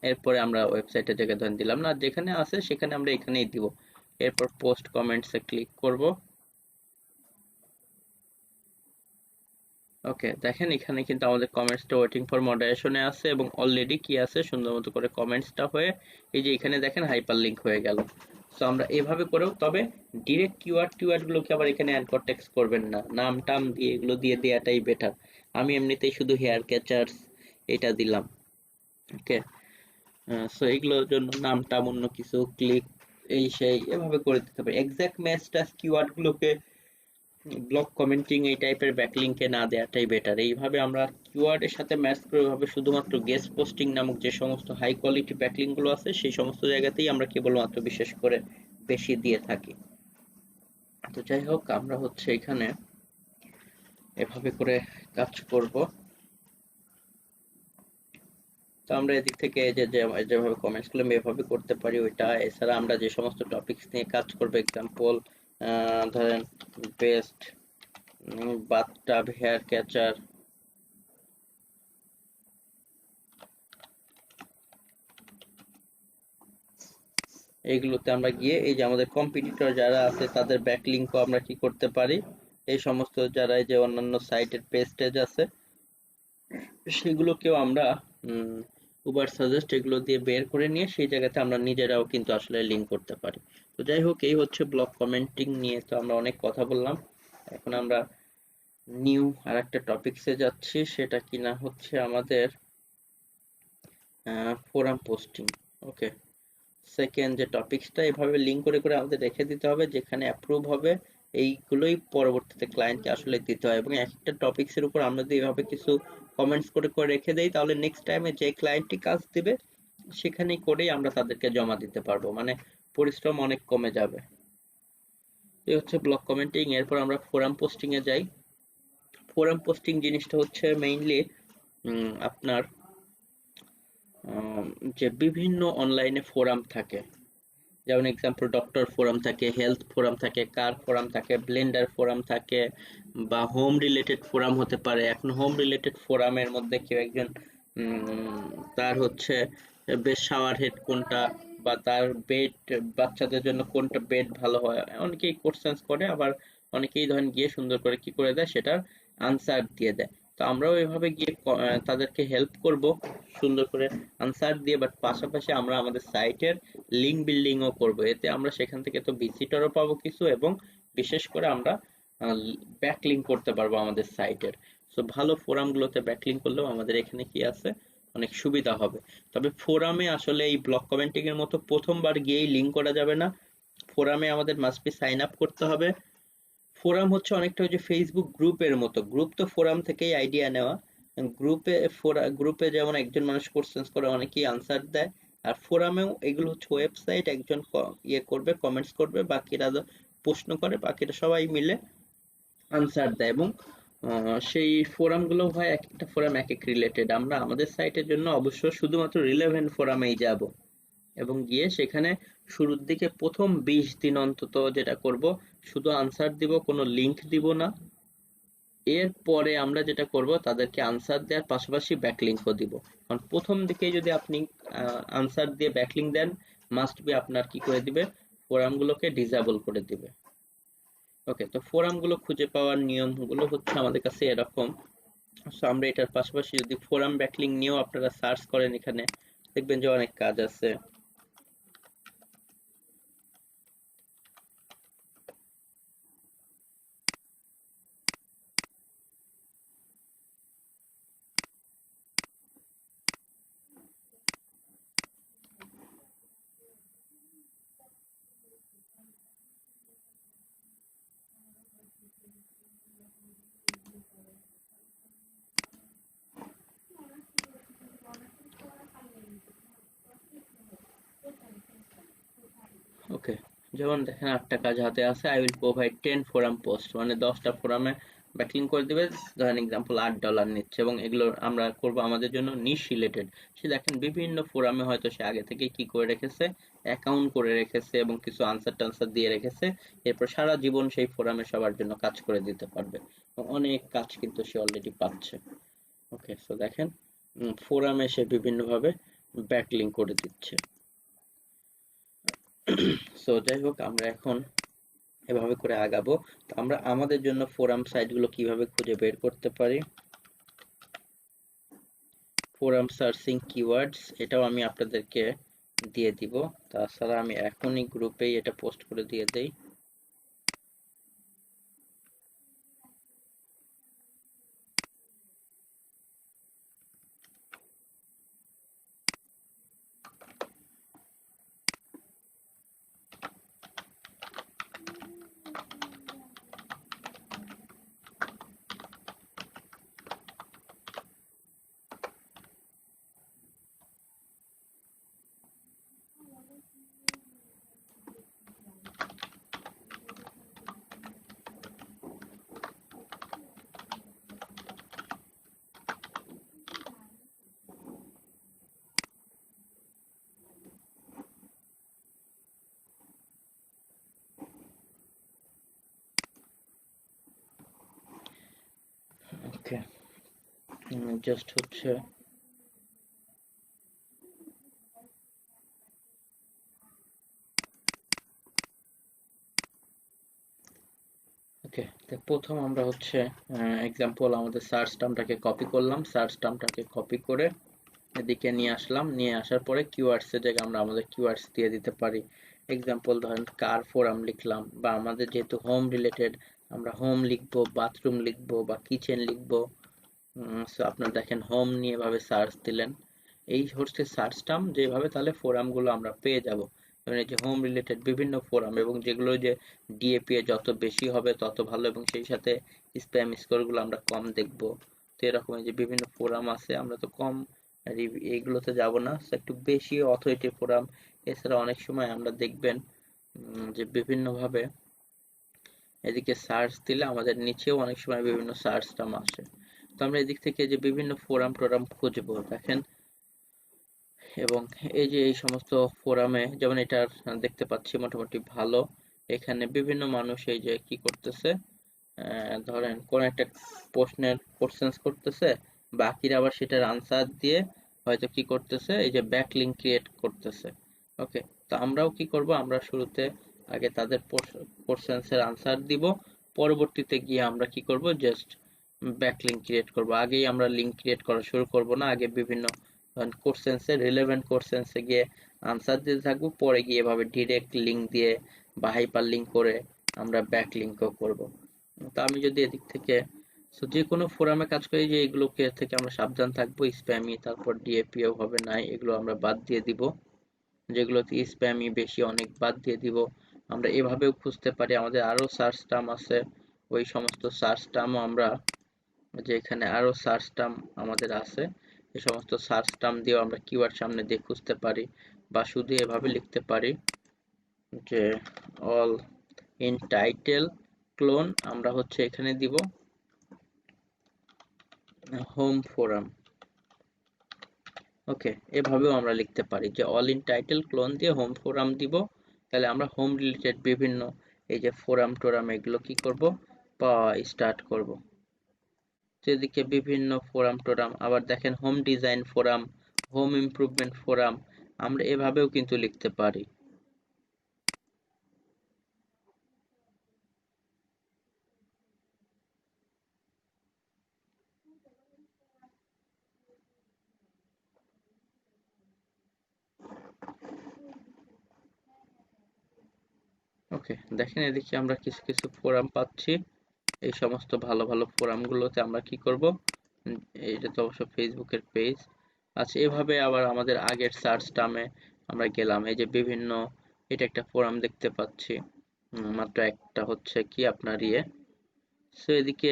[SPEAKER 1] এরপরে আমরা ওয়েবসাইটের জায়গায় ধরেন দিলাম না, যেখানে আছে সেখানে আমরা এখানেই দিব। এরপর পোস্ট কমেন্টসে ক্লিক করব। ওকে, দেখেন এখানে কিন্তু আমাদের কমেন্টসটা ওয়েটিং ফর মডারেশনে আছে এবং অলরেডি কি আছে সুন্দর মতো করে কমেন্টসটা হয়ে এই যে এখানে দেখেন হাইপার লিঙ্ক হয়ে গেল। সো আমরা এভাবে করেও, তবে ডিরেক্ট কিওয়ার্ড গুলোকে আবার এখানে অ্যানকর টেক্সট করবেন না, নাম টাম দিয়ে এগুলো দিয়ে দেওয়াটাই বেটার। আমি এমনিতেই শুধু হেয়ার ক্যাচার্স এটা দিলাম। ওকে, সো এগুলোর জন্য নাম টাম অন্য কিছু ক্লিক এই সেই এভাবে করে দিতে হবে। এক্সাক্ট ম্যাচটা কিওয়ার্ড গুলোকে ব্লক কমেন্টিং এই টাইপের ব্যাকলিংকে না দেওয়াটাই বেটার। এইভাবে আমরা কিওয়ার্ডের সাথে ম্যাচ করে ভাবে শুধুমাত্র গেস্ট পোস্টিং নামক যে সমস্ত হাই কোয়ালিটি ব্যাকলিং গুলো আছে সেই সমস্ত জায়গাতেই আমরা কেবলমাত্র বিশেষ করে বেশি দিয়ে থাকি। তো যাই হোক, আমরা হচ্ছে এখানে এভাবে করে কাজ করব। তো আমরা এদিক থেকে যেভাবে কমেন্টস গুলো আমি এভাবে করতে পারি ওইটা। এছাড়া আমরা যে সমস্ত টপিকস নিয়ে কাজ করবো, এক্সাম্পল ধরেন বেস্ট বাথটাব হেয়ার ক্যাচার, এইগুলোতে আমরা গিয়ে এই যে আমাদের কম্পিটিটর যারা আছে তাদের ব্যাকলিংকও আমরা কি করতে পারি, এই সমস্ত যারা এই যে অন্যান্য সাইটের পেজ টেজ আছে সেগুলোকেও আমরা উবার সাজেস্ট এগুলো দিয়ে বের করে নিয়ে সেই জায়গাতে আমরা নিজেরাও কিন্তু আসলে লিঙ্ক করতে পারি। তো যাই হোক, এই হচ্ছে ব্লক কমেন্টিং নিয়ে। তো আমরা অনেক কথা বললাম, এখন আমরা নিউ আর একটা টপিকসে যাচ্ছি, সেটা কিনা হচ্ছে আমাদের ফোরাম পোস্টিং। ওকে, সেকেন্ড যে টপিকসটা এভাবে লিঙ্ক করে করে আমাদের রেখে দিতে হবে, যেখানে অ্যাপ্রুভ হবে এইগুলোই পরবর্তীতে ক্লায়েন্টকে আসলে দিতে হয়। এবং একটা টপিকসের উপর আমরা যদি এভাবে কিছু কমেন্টস করে করে রেখে দেই তাহলে নেক্সট টাইমে যে ক্লায়েন্টটি কাজ দিবে সেখানেই করেই আমরা তাদেরকে জমা দিতে পারবো, মানে পরিশ্রম অনেক কমে যাবে। এই হচ্ছে ব্লক কমেন্টিং। এরপর আমরা ফোরাম পোস্টিং এ যাই। ফোরাম পোস্টিং জিনিসটা হচ্ছে মেইনলি আপনার যে বিভিন্ন অনলাইনে ফোরাম থাকে, যেমন এক্সাম্পল ডক্টর ফোরাম থাকে, হেলথ ফোরাম থাকে, কার ফোরাম থাকে, ব্লেন্ডার ফোরাম থাকে, বা হোম রিলেটেড ফোরাম হতে পারে। এখন হোম রিলেটেড ফোরামের মধ্যে কেউ একজন তার হচ্ছে বেস্ট শাওয়ার হেড কোনটা, বা তার বেড, বাচ্চাদের জন্য কোনটা বেড ভালো হয়, অনেকেই কোশ্চেন্স করে, আবার অনেকেই ধরেন গিয়ে সুন্দর করে কি করে দেয় সেটার আনসার দিয়ে দেয়। তো আমরাও এভাবে গিয়ে তাদেরকে হেল্প করব সুন্দর করে আনসার দিয়ে, বাট পাশাপাশি আমরা আমাদের সাইটের লিঙ্ক বিল্ডিংও করব। এতে আমরা সেখান থেকে তো ভিজিটরও পাবো কিছু, এবং বিশেষ করে আমরা ব্যাকলিঙ্ক করতে পারবো আমাদের সাইটের। সো ভালো ফোরামগুলোতে ব্যাকলিঙ্ক করলেও আমাদের এখানে কি আছে, অনেক সুবিধা হবে। তবে ফোরামে আসলে এই ব্লক কমেন্টিং এর মতো প্রথমবার গিয়েই লিঙ্ক করা যাবে না। ফোরামে আমাদের মাস্ট বি সাইন আপ করতে হবে। ফোরাম হচ্ছে অনেকটা ওই যে ফেসবুক গ্রুপের মতো, গ্রুপ তো ফোরাম থেকেই আইডিয়া নেওয়া। গ্রুপে যেমন একজন মানুষ কোশ্চেন্স করে অনেকেই আনসার দেয়, আর ফোরামেও এগুলো হচ্ছে ওয়েবসাইট, একজন ইয়ে করবে, কমেন্টস করবে, বাকিরা প্রশ্ন করে, বাকিরা সবাই মিলে আনসার দেয়। এবং সেই ফোরামগুলো হয় এক একটা ফোরাম এক এক রিলেটেড। আমরা আমাদের সাইটের জন্য অবশ্য শুধুমাত্র রিলেভেন্ট ফোরামেই যাব, এবং গিয়ে সেখানে শুরুর দিকে প্রথম 20 দিন অন্তত যেটা করব, শুধু আনসার দিব, কোনো লিংক দিব না। এরপরে আমরা যেটা করব, তাদেরকে আনসার দেওয়ার পাশাপাশি ব্যাকলিংকও দিব। কারণ প্রথম দিকে যদি আপনি আনসার দিয়ে ব্যাকলিংক দেন, মাস্ট বি আপনার কি করে দিবে, ফোরামগুলোকে ডিসেবল করে দিবে। ওকে, তো ফোরামগুলো খুঁজে পাওয়ার নিয়মগুলো হচ্ছে আমাদের কাছে এরকম। সো আমরা এটার পাশাপাশি যদি ফোরাম ব্যাকলিংক নিয়েও আপনারা সার্চ করেন, এখানে দেখবেন যে অনেক কাজ আছে। ওকে, যেমন দেখেন 8টা কাজ হাতে আছে। I will provide 10 forum post, মানে 10টা ফোরামে ব্যাকলিং করে দিবে। ধরেন এক্সাম্পল $8 নিচ্ছে, এবং এগুলো আমরা করব আমাদের জন্য নিশ রিলেটেড। সে দেখেন বিভিন্ন ফোরামে হয়তো সে আগে থেকে কি করে রেখেছে, অ্যাকাউন্ট করে রেখেছে, এবং কিছু আনসার টানসার দিয়ে রেখেছে। এরপর সারা জীবন সেই ফোরামে সবার জন্য কাজ করে দিতে পারবে, এবং অনেক কাজ কিন্তু সে অলরেডি পাচ্ছে। ওকে, সো দেখেন ফোরামে সে বিভিন্নভাবে ব্যাকলিঙ্ক করে দিচ্ছে। সো যাই হোক, আমরা এখন এভাবে করে আগাবো। তো আমরা আমাদের জন্য ফোরাম সাইটগুলো কিভাবে খুঁজে বের করতে পারি, ফোরাম সার্চিং কিওয়ার্ডস, এটাও আমি আপনাদেরকে দিয়ে দিব। তাছাড়া আমি এখনই গ্রুপেই এটা পোস্ট করে দিয়ে দেই। ওকে, জাস্ট হচ্ছে ওকে। তো প্রথম আমরা হচ্ছে এক্সাম্পল আমাদের সার্চ টার্মটাকে কপি করলাম, সার্চ টার্মটাকে কপি করে এদিকে নিয়ে আসলাম, নিয়ে আসার পরে কিওয়ার্ডস এর জায়গায় আমরা আমাদের কিওয়ার্ডস দিয়ে দিতে পারি। এক্সাম্পল ধরেন কার ফোরাম লিখলাম, বা আমাদের যেহেতু হোম রিলেটেড আমরা হোম লিখবো, বাথরুম লিখবো, বা কিচেন লিখবো। সো আপনারা দেখেন হোম নিয়ে এভাবে সার্চ দিলেন, এই হচ্ছে সার্চ টার্ম, যেভাবে তাহলে ফোরামগুলো আমরা পেয়ে যাব। যেমন এই যে হোম রিলেটেড বিভিন্ন ফোরাম, এবং যেগুলো যে ডিএপি যত বেশি হবে তত ভালো, এবং সেই সাথে স্প্যাম স্কোরগুলো আমরা কম দেখব। তো এরকম যে বিভিন্ন ফোরাম আছে, আমরা তো কম এইগুলোতে যাব না, একটু বেশি অথরিটি ফোরাম। এছাড়া অনেক সময় আমরা দেখবেন যে বিভিন্নভাবে এদিকে সার্চ দিলে আমাদের নিচেও অনেক সময় বিভিন্ন সার্চ টার্ম আসে। তো আমরা এদিক থেকে যে বিভিন্ন ফোরাম টোরাম খুঁজবো দেখেন, এবং এই যে এই সমস্ত ফোরামে যেমন এটা দেখতে পাচ্ছি মোটামুটি ভালো। এখানে বিভিন্ন মানুষ এই যে কি করতেছে, ধরেন কোন একটা প্রশ্নের কোশ্চেন্স করতেছে, বাকিরা আবার সেটার আনসার দিয়ে হয়তো কি করতেছে, এই যে ব্যাকলিঙ্ক ক্রিয়েট করতেছে। ওকে, তো আমরাও কি করব, আমরা শুরুতে আগে তাদের কোশ্চেন্সের আনসার দিব, পরবর্তীতে গিয়ে আমরা কি করব, জাস্ট ব্যাকলিঙ্ক ক্রিয়েট করব। আগেই আমরা লিঙ্ক ক্রিয়েট করা শুরু করব না, আগে বিভিন্ন কোশ্চেন্সে রিলেভেন্ট কোশ্চেন্সে গিয়ে আনসার দিতে থাকবো, পরে গিয়ে এভাবে ডিরেক্ট লিঙ্ক দিয়ে বা হাইপার লিঙ্ক করে আমরা ব্যাকলিঙ্কও করব। তো আমি যদি এদিক থেকে যে কোনো ফোরামে কাজ করি, যে এগুলোকে থেকে আমরা সাবধান থাকবো, স্প্যামি তারপর ডিএপিও হবে না, এগুলো আমরা বাদ দিয়ে দিব। যেগুলোতে স্প্যামি বেশি অনেক বাদ দিয়ে দিব। আমরা এভাবেও খুঁজতে পারি, আমাদের আরো সার্চ টার্ম আছে, ওই সমস্ত সার্চ টার্মও আমরা, যে এখানে আরো সার্চ টার্ম আমাদের আছে, এই সমস্ত সার্চ টার্ম দিয়েও আমরা কিওয়ার্ড সামনে দিয়ে খুঁজতে পারি, বা শুধু এভাবে লিখতে পারি যে অল ইন টাইটেল ক্লোন, আমরা হচ্ছে এখানে দিব হোম ফোরাম। ওকে, এভাবেও আমরা লিখতে পারি যে অল ইন টাইটেল ক্লোন দিয়ে হোম ফোরাম দিব, তাহলে আমরা হোম রিলেটেড বিভিন্ন এই যে ফোরাম টোরাম এগুলো কি করব, পাওয়া স্টার্ট করব। যেদিকে বিভিন্ন ফোরাম টোরাম, আবার দেখেন home design forum, home improvement forum, আমরা এভাবেও কিন্তু লিখতে পারি। ওকে, দেখেন এদিকে আমরা কিছু কিছু ফোরাম পাচ্ছি, এই সমস্ত ভালো ভালো ফোরামগুলোতে আমরা কি করব, এটা তো অবশ্য ফেসবুকের পেজ। আচ্ছা, এভাবে আবার আমাদের আগের সার্চ টার্মে আমরা গেলাম, এই যে বিভিন্ন, এটা একটা ফোরাম দেখতে পাচ্ছি, মাত্র একটা হচ্ছে কি আপনার সো এদিকে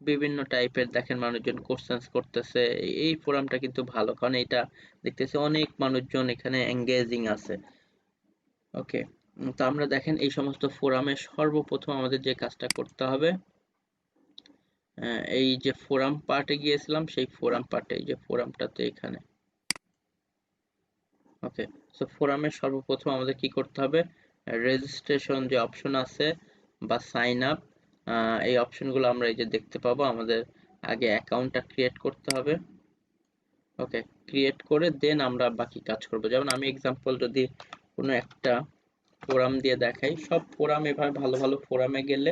[SPEAKER 1] বিভিন্ন টাইপের দেখেন মানুষজন কোশ্চেন্স করতেছে, এই ফোরামটা কিন্তু ভালো, কারণ এটা দেখতেছি অনেক মানুষজন এখানে এঙ্গেজিং আছে। ওকে, তো আমরা দেখেন এই সমস্ত ফোরামে সর্বপ্রথম আমাদের যে কাজটা করতে হবে, এই যে ফোরাম পার্টে গিয়েছিলাম, সেই ফোরাম পার্টে এই যে ফোরামটাতে এখানে। ওকে, সো ফোরামে সর্বপ্রথম আমাদের কি করতে হবে, রেজিস্ট্রেশন যে অপশন আছে বা সাইন আপ, এই অপশনগুলো আমরা এই যে দেখতে পাবো। আমাদের আগে অ্যাকাউন্টটা ক্রিয়েট করতে হবে, ওকে, ক্রিয়েট করে দেন আমরা বাকি কাজ করব। যেমন আমি এক্সাম্পল যদি কোনো একটা ফোরাম দিয়ে দেখাই, সব ফোরাম এভাবে ভালো ভালো ফোরামে গেলে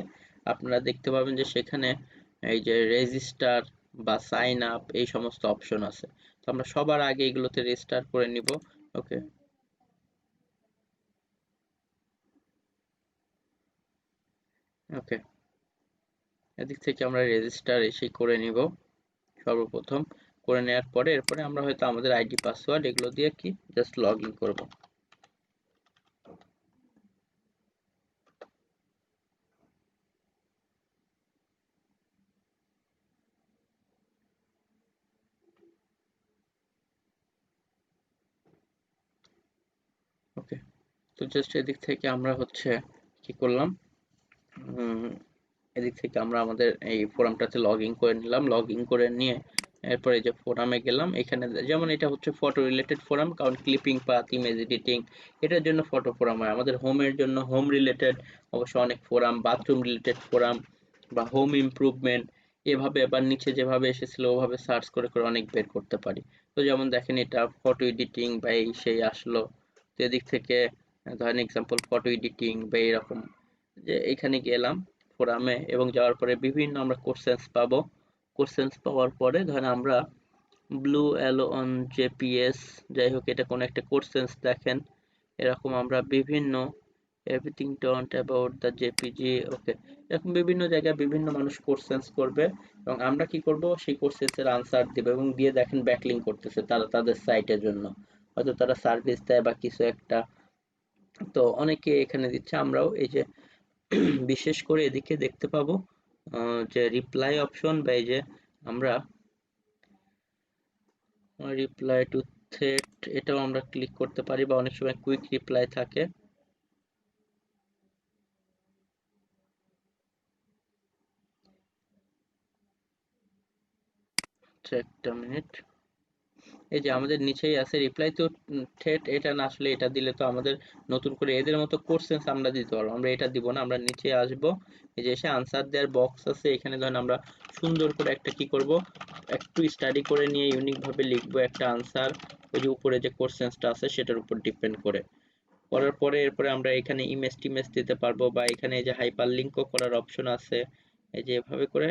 [SPEAKER 1] আপনারা দেখতে পাবেন যে সেখানে এই যে রেজিস্টার বা সাইন আপ এই সমস্ত অপশন আছে। তো আমরা সবার আগে এগুলোতে রেজিস্টার করে নিব। ওকে, ওকে, এদিক থেকে আমরা রেজিস্টার এসে করে নিব সর্বপ্রথম। করে নেওয়ার পরে এরপরে আমরা হয়তো আমাদের আইডি পাসওয়ার্ড এগুলো দিয়ে কি জাস্ট লগ ইন করবো। ওকে, তো জাস্ট এদিক থেকে আমরা হচ্ছে কি করলাম, এদিক থেকে আমরা আমাদের এই ফোরামটাতে লগ ইন করে নিলাম। লগ ইন করে নিয়ে এরপরে যে ফোরামে গেলাম, এখানে যেমন এটা হচ্ছে ফটো রিলেটেড ফোরাম, কারণ ক্লিপিং পাথ, ইমেজ এডিটিং এটার জন্য ফটো ফোরাম হয়। আমাদের হোমের জন্য হোম রিলেটেড অবশ্য অনেক ফোরাম, বাথরুম রিলেটেড ফোরাম বা হোম ইমপ্রুভমেন্ট এভাবে, আবার নিচে যেভাবে এসেছিল ওভাবে সার্চ করে করে অনেক বের করতে পারি। তো যেমন দেখেন এটা ফটো এডিটিং বা এই সেই আসলো। তো এদিক থেকে ধরেন এক্সাম্পল ফটো এডিটিং বা এরকম, যে এখানে গেলাম ফোরামে এবং যাওয়ার পরে বিভিন্ন আমরা কোশ্চেন্স পাবো। কোশ্চেন্স পাওয়ার পরে ধরেন আমরা ব্লু অ্যালো অন জেপিএস, যাই হোক এটা কোনো একটা কোশ্চেন্স দেখেন, এরকম আমরা বিভিন্ন everything don't about the JPG, okay, এরকম বিভিন্ন জায়গায় বিভিন্ন মানুষ কোশ্চেন্স করবে এবং আমরা কি করব সেই কোশ্চেন্সের আনসার দেব এবং দিয়ে দেখেন ব্যাকলিং করতেছে তারা তাদের সাইটের জন্য, হয়তো তারা সার্ভিস দেয় বা কিছু একটা। তো অনেকে এখানে দিচ্ছে, আমরাও এই যে বিশেষ করে এদিকে দেখতে পাবো যে রিপ্লাই অপশন বা এই যে আমরা রিপ্লাই টু থ্রেড এটাও আমরা ক্লিক করতে পারি বা অনেক সময় কুইক রিপ্লাই থাকে। আচ্ছা, একটা মিনিট, এই যে আমাদের নিচেই আছে রিপ্লাই টু থ্রেড, এটা না আসলে এটা দিলে তো আমাদের নতুন করে এদের মতো কোশ্চেন্স আমরা দিতে পারবো, আমরা এটা দিব না, আমরা নিচে আসবো, এই যে এসে আনসার দেওয়ার বক্স আছে, এখানে ধরেন আমরা সুন্দর করে একটা কি করব, একটু স্টাডি করে নিয়ে ইউনিক ভাবে লিখবো একটা আনসার, ওই যে উপরে যে কোশ্চেন্সটা আছে সেটার উপর ডিপেন্ড করে। করার পরে এরপরে আমরা এখানে ইমেজ টিমেজ দিতে পারবো বা এখানে এই যে হাইপার লিঙ্কও করার অপশন আছে, এই যে এভাবে করে।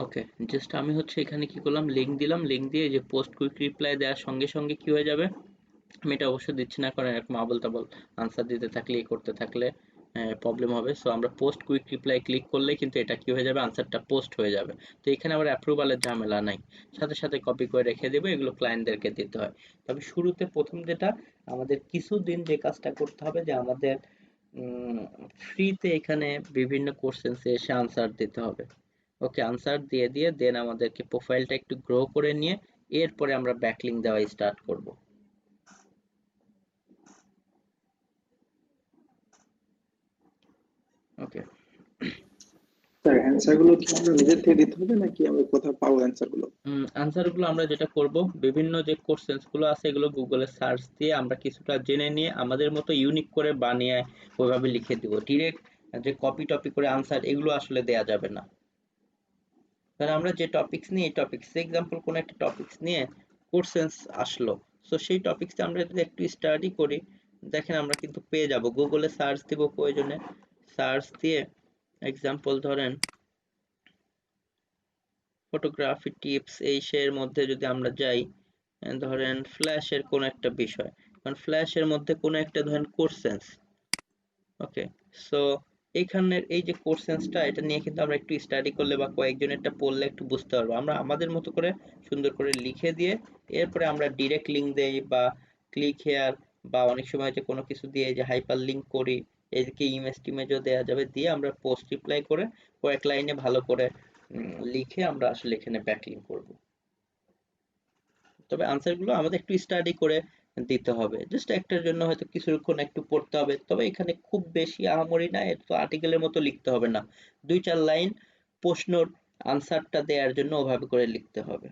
[SPEAKER 1] ওকে, জাস্ট আমি হচ্ছে এখানে কি করলাম, লিংক দিলাম, লিংক দিয়ে যে পোস্ট কুইক রিপ্লাই দেওয়ার সঙ্গে সঙ্গে কি হয়ে যাবে, আমি এটা অবশ্য দিচ্ছি না কারণ এরকম আবল তাবল আনসার দিতে থাকলে করতে থাকলে প্রবলেম হবে। সো আমরা পোস্ট কুইক রিপ্লাই ক্লিক করলে কিন্তু এটা কি হয়ে যাবে, আনসারটা পোস্ট হয়ে যাবে। তো এখানে আবার অ্যাপ্রুভালের ঝামেলা নাই, সাথে সাথে কপি করে রেখে দেবো, এগুলো ক্লায়েন্টদেরকে দিতে হয়। তবে শুরুতে প্রথম যেটা আমাদের কিছুদিন যে কাজটা করতে হবে যে আমাদের ফ্রিতে এখানে বিভিন্ন কোশ্চেন্সে এসে আনসার দিতে হবে। ওকে, আনসার দিয়ে দিয়ে দেন আমাদেরকে প্রোফাইলটা একটু গ্রো করে নিয়ে এরপরে আমরা ব্যাকলিং দেওয়া স্টার্ট করব। ওকে,
[SPEAKER 2] স্যার অ্যান্সার গুলো কি আমরা নিজের থেকে দিতে হবে নাকি আমরা কোথাও পাবো অ্যান্সার গুলো?
[SPEAKER 1] আনসার গুলো আমরা যেটা করব, বিভিন্ন যে কোশ্চেন্স গুলো আছে এগুলো গুগলে সার্চ দিয়ে আমরা কিছুটা জেনে নিয়ে আমাদের মতো ইউনিক করে বানিয়ে ওইভাবে লিখে দিব। ডিরেক্ট যে কপি টপি করে আনসার এগুলো আসলে দেয়া যাবে না। কারণ আমরা যে টপিকস নিয়ে, এই টপিকস এক্সাম্পল কোন একটা টপিকস নিয়ে কোশ্চেন্স আসলো, সো সেই টপিকসটা আমরা যদি একটু স্টাডি করি, দেখেন আমরা কিন্তু পেয়ে যাব। গুগলে সার্চ দিব, প্রয়োজনে সার্চ দিয়ে এক্সাম্পল ধরেন ফটোগ্রাফি টিপস এই এর মধ্যে যদি আমরা যাই, ধরেন ফ্ল্যাশের কোন একটা বিষয়, কারণ ফ্ল্যাশের মধ্যে কোন একটা ধরেন কোশ্চেন্স, ওকে, সো এইখানের এই যে কোশ্চেন্সটা এটা নিয়ে কিন্তু আমরা একটু স্টাডি করলে বা কয়েকজন একটা পড়লে একটু বুঝতে পারবো। আমরা আমাদের মতো করে সুন্দর করে লিখে দিয়ে এরপরে আমরা ডিরেক্ট লিঙ্ক দেই বা ক্লিক হেয়ার বা অনেক সময় যে কোনো কিছু দিয়ে যে হাইপার লিঙ্ক করি, এদিকে ইমেজ টিমেজও দেওয়া যাবে, দিয়ে আমরা পোস্ট রিপ্লাই করে কয়েক লাইনে ভালো করে লিখে আমরা আসলে এখানে ব্যাকলিঙ্ক করব। তবে আনসারগুলো আমাদের একটু স্টাডি করে দিতে হবে। জাস্ট একটার জন্য হয়তো কিছুক্ষণ একটু পড়তে হবে, তবে এখানে খুব বেশি আহামরি না, এটা তো আর্টিকেলের মতো লিখতে হবে না, 2-4 লাইন প্রশ্নর আনসারটা দেওয়ার জন্য ওভাবে করে লিখতে হবে।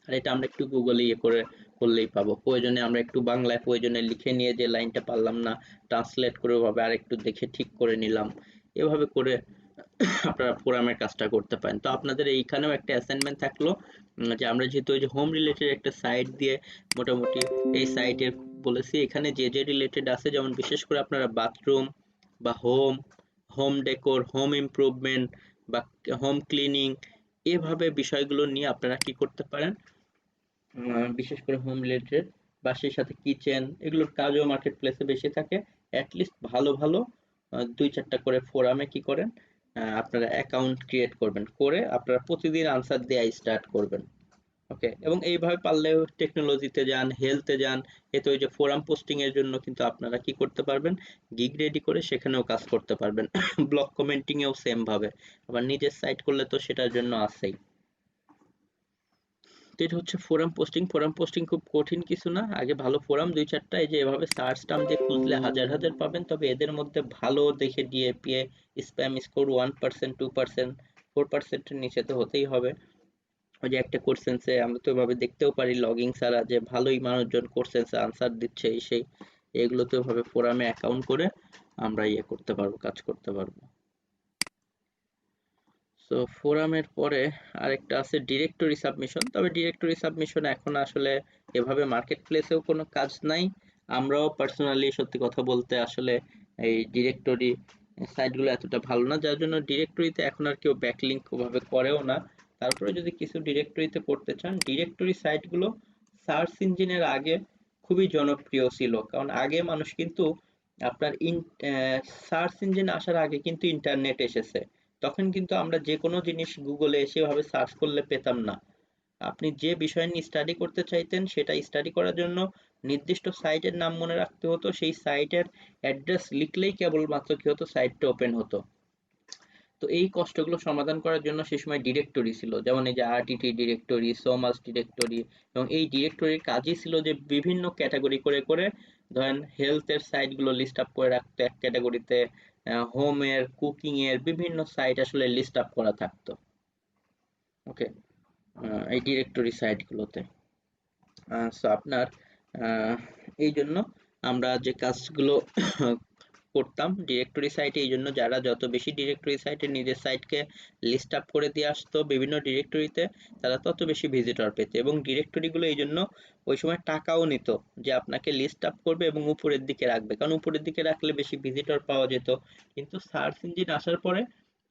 [SPEAKER 1] আর এটা আমরা একটু গুগলে ইয়ে করে করলেই পাবো। প্রয়োজনে আমরা একটু বাংলায় প্রয়োজনে লিখে নিয়ে যে লাইনটা পারলাম না ট্রান্সলেট করে ওভাবে আর একটু দেখে ঠিক করে নিলাম, এভাবে করে আপনারা ফোরামের কাজটা করতে পারেন। তো আপনাদের এইখানেও একটা অ্যাসাইনমেন্ট থাকলো, যে আমরা যেহেতু ওই যে হোম রিলেটেড একটা সাইট দিয়ে মোটামুটি এই সাইটের বলেছি, এখানে যে যে রিলেটেড আছে, যেমন বিশেষ করে আপনারা বাথরুম বা home, home decor, home improvement বা হোম ক্লিনিং, এভাবে বিষয়গুলো নিয়ে আপনারা কি করতে পারেন, বিশেষ করে হোম রিলেটেড বা সেই সাথে কিচেন, এগুলোর কাজও মার্কেট প্লেসে বেশি থাকে। অ্যাটলিস্ট ভালো ভালো 2-4টা করে ফোরামে কি করেন, আপনারা অ্যাকাউন্ট ক্রিয়েট করবেন, করে আপনারা প্রতিদিন আনসার দেওয়া স্টার্ট করবেন। ওকে, এবং এইভাবে পারলে টেকনোলজিতে যান, হেলথে যান, এতে ওই যে ফোরাম পোস্টিং এর জন্য কিন্তু আপনারা কি করতে পারবেন, গিগ রেডি করে সেখানেও কাজ করতে পারবেন। ব্লগ কমেন্টিং এও সেম ভাবে, আবার নিজের সাইট করলে তো সেটার জন্য আছেই। তো এটা হচ্ছে ফোরাম পোস্টিং। ফোরাম পোস্টিং খুব কঠিন কিছু না, আগে ভালো ফোরাম 2-4টা এই যে এভাবে সার্চ টার্ম দিয়ে খুঁজলে হাজার হাজার পাবেন, তবে এদের মধ্যে ভালো দেখে ডিএপিএ স্প্যাম স্কোর 1%, 2%, 4%-এর নিচে তো হতেই হবে। ওই যে একটা কোশ্চেন্সে আমরা তো এভাবে দেখতেও পারি লগিং ছাড়া যে ভালোই মানুষজন কোশ্চেন্সে আনসার দিচ্ছে, এই সেই, এগুলো তো এভাবে ফোরামে অ্যাকাউন্ট করে আমরা ইয়ে করতে পারবো, কাজ করতে পারবো। সো ফোরামের পরে আরেকটা আছে ডিরেক্টরি সাবমিশন। তবে ডিরেক্টরি সাবমিশন এখন আসলে এভাবে মার্কেট প্লেসেও কোনো কাজ নাই। আমরাও পার্সোনালি সত্যি কথা বলতে আসলে এই ডিরেক্টরি সাইটগুলো এতটা ভালো না, যার জন্য ডিরেক্টরিতে এখন আর কেউ ব্যাকলিঙ্ক ওভাবে করেও না। তারপরে যদি কিছু ডিরেক্টরিতে করতে চান, ডিরেক্টরি সাইটগুলো সার্চ ইঞ্জিনের আগে খুবই জনপ্রিয় ছিল, কারণ আগে মানুষ কিন্তু আপনার সার্চ ইঞ্জিন আসার আগে কিন্তু ইন্টারনেট এসেছে, তখন কিন্তু আমরা যে কোনো জিনিস গুগলে সেভাবে সার্চ করলে পেতাম না। আপনি যে বিষয় নিয়ে স্টাডি করতে চাইতেন সেটা স্টাডি করার জন্য নির্দিষ্ট সাইটের নাম মনে রাখতে হতো, সেই সাইটের অ্যাড্রেস লিখলেই কেবলমাত্র কি হতো, সাইটটা ওপেন হতো। তো এই কষ্টগুলো সমাধান করার জন্য সে সময় ডিরেক্টরি ছিল, যেমন এই যে আরটিটি ডিরেক্টরি, সোমাস ডিরেক্টরি, এবং এই ডিরেক্টরির কাজই ছিল যে বিভিন্ন ক্যাটাগরি করে করে, ধরেন হেলথের সাইটগুলো লিস্ট আপ করে রাখতো এক ক্যাটাগরিতে, হোমের, কুকিং এর বিভিন্ন সাইট আসলে লিস্ট আপ করা থাকতো। ওকে, এই ডিরেক্টরি সাইটগুলোতে সো আপনার এই জন্য আমরা যে কাজগুলো করতাম ডিরেক্টরি সাইটে, এই জন্য যারা যত বেশি ডিরেক্টরি সাইটে নিজের সাইটকে লিস্ট আপ করে দিয়ে আসতো বিভিন্ন ডিরেক্টরিতে, তারা তত বেশি ভিজিটর পেত, এবং ডিরেক্টরিগুলো এই জন্য ওই সময় টাকাও নিত, যে আপনাকে লিস্ট আপ করবে এবং উপরের দিকে রাখবে, কারণ উপরের দিকে রাখলে বেশি ভিজিটর পাওয়া যেত। কিন্তু সার্চ ইঞ্জিন আসার পরে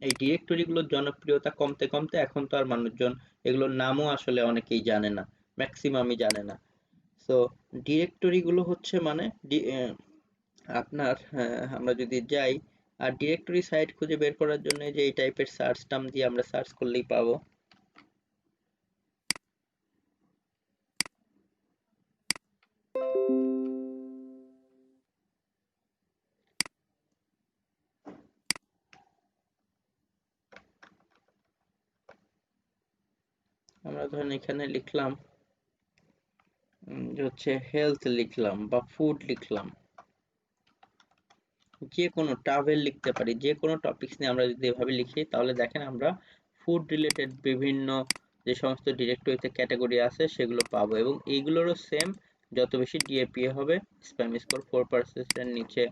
[SPEAKER 1] এই ডিরেক্টরিগুলোর জনপ্রিয়তা কমতে কমতে এখন তো আর মানুষজন এগুলোর নামও আসলে অনেকেই জানে না, ম্যাক্সিমামই জানে না। সো ডিরেক্টরি গুলো হচ্ছে মানে আপনার, আমরা যদি যাই আর ডিরেক্টরি সাইট খুঁজে বের করার জন্য যে এই টাইপের সার্চ টার্ম দিয়ে আমরা সার্চ করলেই পাবো। আমরা ধরেন এখানে লিখলাম যে হচ্ছে হেলথ লিখলাম বা ফুড লিখলাম, যে কোনো ট্রাভেল লিখতে পারি, যে কোনো টপিকস নিয়ে আমরা যদি এভাবে লিখি, তাহলে দেখেন আমরা ফুড রিলেটেড বিভিন্ন যে সমস্ত ডিরেক্টরিতে ক্যাটাগরি আছে সেগুলো পাবো, এবং এইগুলোরও সেম, যত বেশি ডিএপিএ হবে, স্প্যাম স্কোর 4% এর নিচে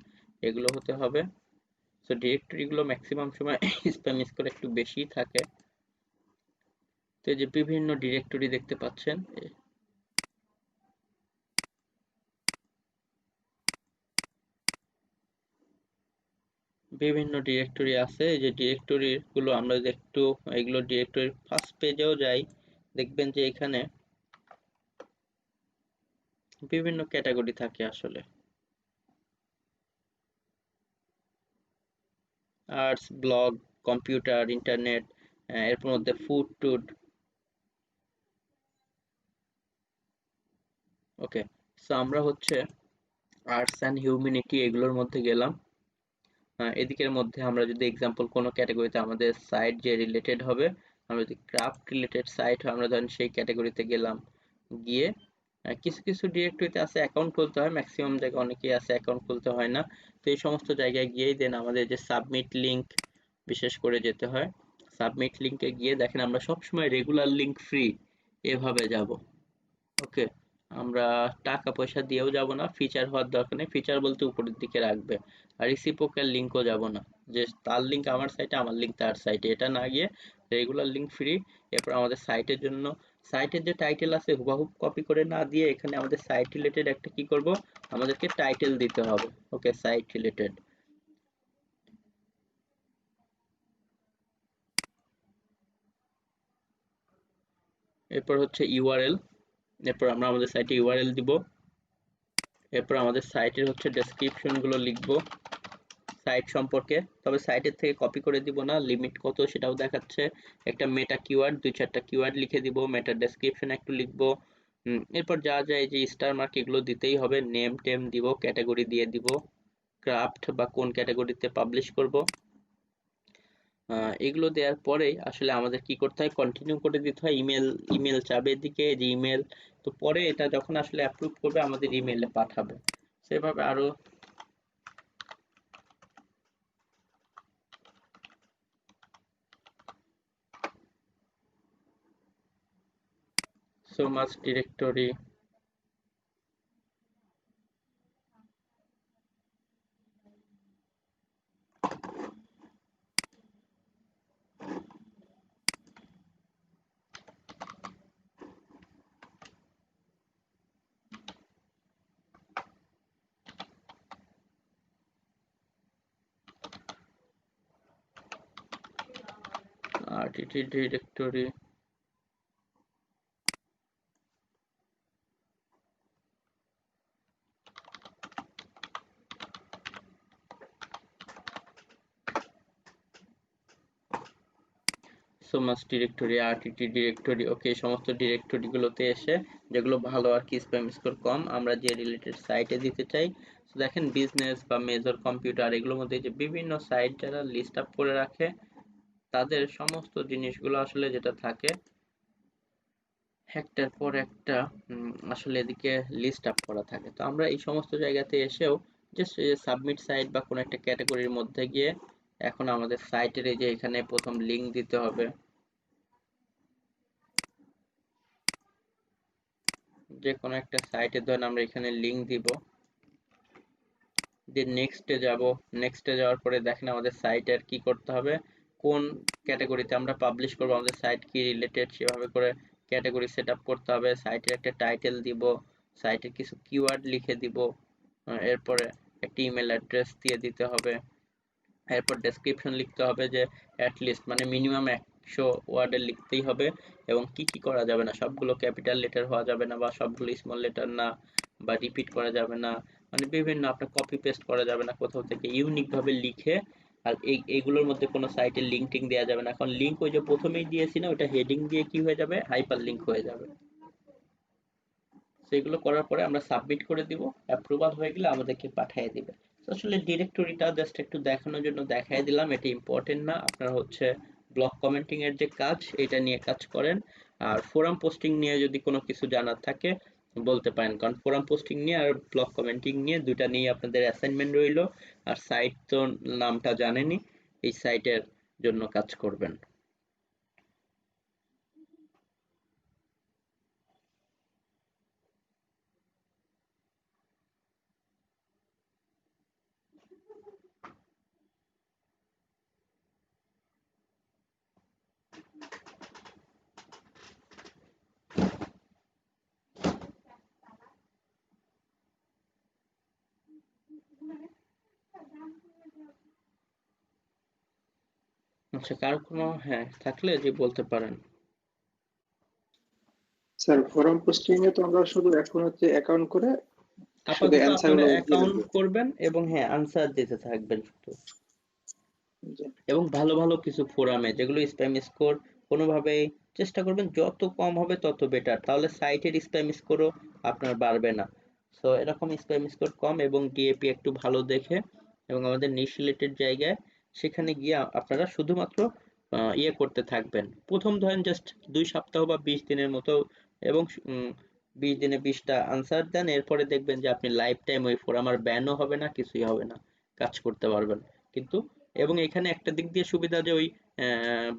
[SPEAKER 1] এগুলো হতে হবে। সো ডিরেক্টরিগুলো ম্যাক্সিমাম সময় স্প্যাম স্কোর একটু বেশিই থাকে। তো এই যে বিভিন্ন ডিরেক্টরি দেখতে পাচ্ছেন, বিভিন্ন ডিরেক্টরি আছে, এই যে ডিরেক্টরি গুলো আমরা যদি একটু এগুলো ডিরেক্টরির ফার্স্ট পেজেও যাই, দেখবেন যে এখানে বিভিন্ন ক্যাটাগরি থাকে আসলে, আর্টস, ব্লগ, কম্পিউটার, ইন্টারনেট, এর মধ্যে ফুড টুড। ওকে, সো আমরা হচ্ছে আর্টস অ্যান্ড হিউম্যানিটি এগুলোর মধ্যে গেলাম। এদিকের মধ্যে আমরা যদি এক্সাম্পল কোনো ক্যাটাগরিতে আমাদের সাইট যে রিলেটেড হবে আমরা যদি ক্রাফট রিলেটেড সাইট হয় আমরা ধরেন সেই ক্যাটাগরিতে গেলাম, গিয়ে কিছু কিছু ডিরেক্টরিতে আছে অ্যাকাউন্ট খুলতে হয়, ম্যাক্সিমাম জায়গায় অনেকেই আছে অ্যাকাউন্ট খুলতে হয় না। তো এই সমস্ত জায়গায় গিয়েই দেন আমাদের যে সাবমিট লিঙ্ক বিশেষ করে যেতে হয়। সাবমিট লিঙ্কে গিয়ে দেখেন আমরা সবসময় রেগুলার লিঙ্ক ফ্রি এভাবে যাব। ওকে, আমরা টাকা পয়সা দিয়েও যাব না, ফিচার হওয়ার দরকার নেই, ফিচার বলতে উপরের দিকে রাখবে। আর রিসিপ্রোকাল লিঙ্কও যাব না, যে তার লিঙ্ক আমার সাইটে আমার লিঙ্ক তার সাইটে, এটা না গিয়ে রেগুলার লিঙ্ক ফ্রি। এরপর আমাদের সাইটের জন্য সাইটের যে টাইটেল আছে হুবাহুব কপি করে না দিয়ে এখানে আমাদের সাইট রিলেটেড একটা কি করব, আমাদেরকে টাইটেল দিতে হবে। ওকে, সাইট রিলেটেড। এরপর হচ্ছে ইউআরএল, এরপর আমরা আমাদের সাইটে ইউআরএল দিব। এরপর আমাদের সাইটের হচ্ছে ডেসক্রিপশন গুলো লিখবো সাইট সম্পর্কে, তবে সাইটের থেকে কপি করে দিব না, লিমিট কত সেটাও দেখাচ্ছে। একটা মেটা কিওয়ার্ড 2-4টা কিওয়ার্ড লিখে দিব, মেটা ডেসক্রিপশন একটু লিখবো। এরপর যা যা এই যে স্টার মার্ক এগুলো দিতেই হবে, নেম টেম দিব, ক্যাটাগরি দিয়ে দিব, ক্রাফট বা কোন ক্যাটাগরিতে পাবলিশ করব। এগুলো দেওয়ার পরে আসলে আমাদের কি করতে হয়, কন্টিনিউ করে দিতে হয়। ইমেল চাবে এদিকে, যে ইমেল, তো পরে এটা যখন আসলে অ্যাপ্রুভ করবে আমাদের ইমেলে পাঠাবে। সেভাবে আরো so much directory, RTT directory, so much directory, RTT directory। ওকে, এই সমস্ত ডিরেক্টরি গুলোতে এসে যেগুলো ভালো আর কি, স্প্যাম স্কোর কম, আমরা যে রিলেটেড সাইটে দিতে চাই। তো দেখেন বিজনেস বা মেজর কম্পিউটার এগুলোর মধ্যে যে বিভিন্ন সাইট যারা লিস্ট আপ করে রাখে তাদের সমস্ত জিনিসগুলো আসলে যেটা থাকে একটার পর একটা আসলে এদিকে লিস্ট আপ করা থাকে। তো আমরা এই সমস্ত জায়গাতে এসেও জাস্ট সাবমিট সাইট বা কোনো একটা ক্যাটাগরির মধ্যে গিয়ে এখন আমাদের সাইটের এই যে এখানে প্রথম লিঙ্ক দিতে হবে, যে কোনো একটা সাইটে ধরেন আমরা এখানে লিঙ্ক দিব, দিয়ে নেক্সটে যাব। নেক্সটে যাওয়ার পরে দেখেন আমাদের সাইটের কি করতে হবে, কোন ক্যাটাগরিতে আমরা পাবলিশ করব, আমাদের সাইট কি রিলেটেড সেভাবে করে ক্যাটাগরি সেট আপ করতে হবে। সাইটের একটা টাইটেল দিব, সাইটের কিছু কিওয়ার্ড লিখে দিব, এরপরে একটা ইমেল অ্যাড্রেস দিয়ে দিতে হবে। এরপর ডেসক্রিপশন লিখতে হবে, যে অ্যাটলিস্ট মানে মিনিমাম 100 ওয়ার্ডের লিখতেই হবে। এবং কি কি করা যাবে না, সবগুলো ক্যাপিটাল লেটার হওয়া যাবে না বা সবগুলো স্মল লেটার না, বা রিপিট করা যাবে না, মানে বিভিন্ন আপনার কপি পেস্ট করা যাবে না, কোথাও থেকে ইউনিক ভাবে লিখে। আর এইগুলোর মধ্যে কোনো সাইটের লিঙ্ক টিঙ্ক দেওয়া যাবে না, এখন লিঙ্ক ওই যে প্রথমেই দিয়েছি না, ওইটা হেডিং দিয়ে কি হয়ে যাবে, হাইপার লিঙ্ক হয়ে যাবে। সেগুলো করার পরে আমরা সাবমিট করে দিব, অ্যাপ্রুভাল হয়ে গেলে আমাদেরকে পাঠিয়ে দিবে। তো আসলে ডিরেক্টরিটা জাস্ট একটু দেখানোর জন্য দেখাই দিলাম, এটা ইম্পর্টেন্ট না। আপনারা হচ্ছে ব্লগ কমেন্টিং এর যে কাজ এটা নিয়ে কাজ করেন। আর ফোরাম পোস্টিং নিয়ে যদি কোনো কিছু জানার থাকে বলতে পারেন, কারণ ফোরাম পোস্টিং নিয়ে আর ব্লগ কমেন্টিং নিয়ে দুইটা নিয়ে আপনাদের অ্যাসাইনমেন্ট রইলো। আর সাইট তো নামটা জানেনই, এই সাইটের জন্য কাজ করবেন। আচ্ছা, কার কোনো হ্যাঁ থাকলে যে বলতে পারেন।
[SPEAKER 2] স্যার ফোরাম পোস্টিং এ তো আমরা শুধু এখন হচ্ছে অ্যাকাউন্ট করে শুধু
[SPEAKER 1] আপাতত
[SPEAKER 2] অ্যান্সার
[SPEAKER 1] আপনারা
[SPEAKER 2] গুলো দিয়ে
[SPEAKER 1] অ্যাকাউন্ট
[SPEAKER 2] দেবো।
[SPEAKER 1] করবেন এবং হ্যাঁ আনসার দিতে থাকবেন শুধু।
[SPEAKER 2] জি।
[SPEAKER 1] এবং ভালো ভালো কিছু ফোরামে যেগুলো স্প্যাম স্কোর কোনোভাবেই চেষ্টা করবেন যত কম হবে তত বেটার, তাহলে সাইটের স্প্যাম স্কোরও আপনার বাড়বে না। সো এরকম স্প্যাম স্কোর কম এবং ডিএপি একটু ভালো দেখে এবং আমাদের নিশ রিলেটেড জায়গায় সেখানে গিয়ে আপনারা শুধুমাত্র ইয়ে করতে থাকবেন। প্রথম ধরেন জাস্ট 2 সপ্তাহ বা 20 দিনের মতো, এবং 20 দিনে 20টা আনসার দেন, এরপরে দেখবেন যে আপনি লাইফ টাইম ওই ফোরাম আর ব্যানও হবে না, কিছুই হবে না, কাজ করতে পারবেন। কিন্তু এবং এখানে একটা দিক দিয়ে সুবিধা যে ওই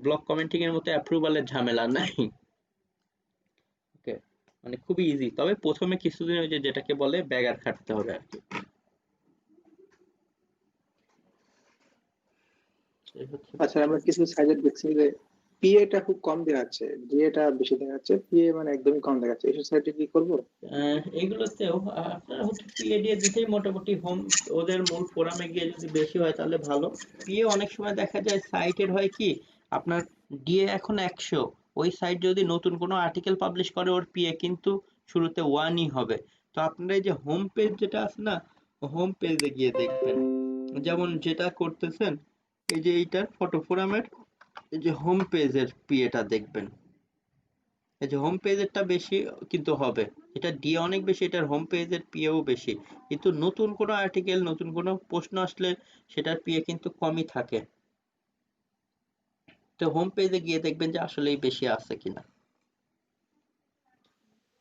[SPEAKER 1] ব্লক কমেন্টিং এর মতো অ্যাপ্রুভালের ঝামেলা নাই। ওকে, মানে খুবই ইজি, তবে প্রথমে কিছুদিন ওই যে যেটাকে বলে ব্যাগার খাটতে হবে আর কি। এই হচ্ছে
[SPEAKER 2] আচ্ছা, আমরা কিছু সাইডে দেখছি যে পিএটা খুব কম দেখাচ্ছে, ডিএটা বেশি দেখাচ্ছে, পিএ মানে একদমই কম দেখাচ্ছে। এইসব সাইডে কি করবো?
[SPEAKER 1] এইগুলোতেও আপনারা হচ্ছে পিএ দিয়ে দিতেই মোটামুটি হোম, ওদের মূল ফোরামে গিয়ে যদি বেশি হয় তাহলে ভালো। পিএ অনেক সময় দেখা যায় সাইটের হয় কি, আপনার ডিএ এখন 100, ওই সাইট যদি নতুন কোনো আর্টিকেল পাবলিশ করে ওর পিএ কিন্তু শুরুতে 1ই হবে। তো আপনারা এই যে হোম পেজ যেটা আছে না, হোম পেজে গিয়ে দেখবেন, যেমন যেটা করতেছেন, এই যে এইটার ফটো ফোরামের এই যে হোম পেজের পিএটা দেখবেন, এই যে হোম পেজেরটা বেশি কিন্তু হবে, এটা ডি অনেক বেশি, এটার হোম পেজের পিএও বেশি। কিন্তু নতুন কোনো আর্টিকেল, নতুন কোনো প্রশ্ন আসলে সেটার পিএ কিন্তু কমই থাকে। তো হোম পেজে গিয়ে দেখবেন যে আসলেই বেশি আছে কিনা।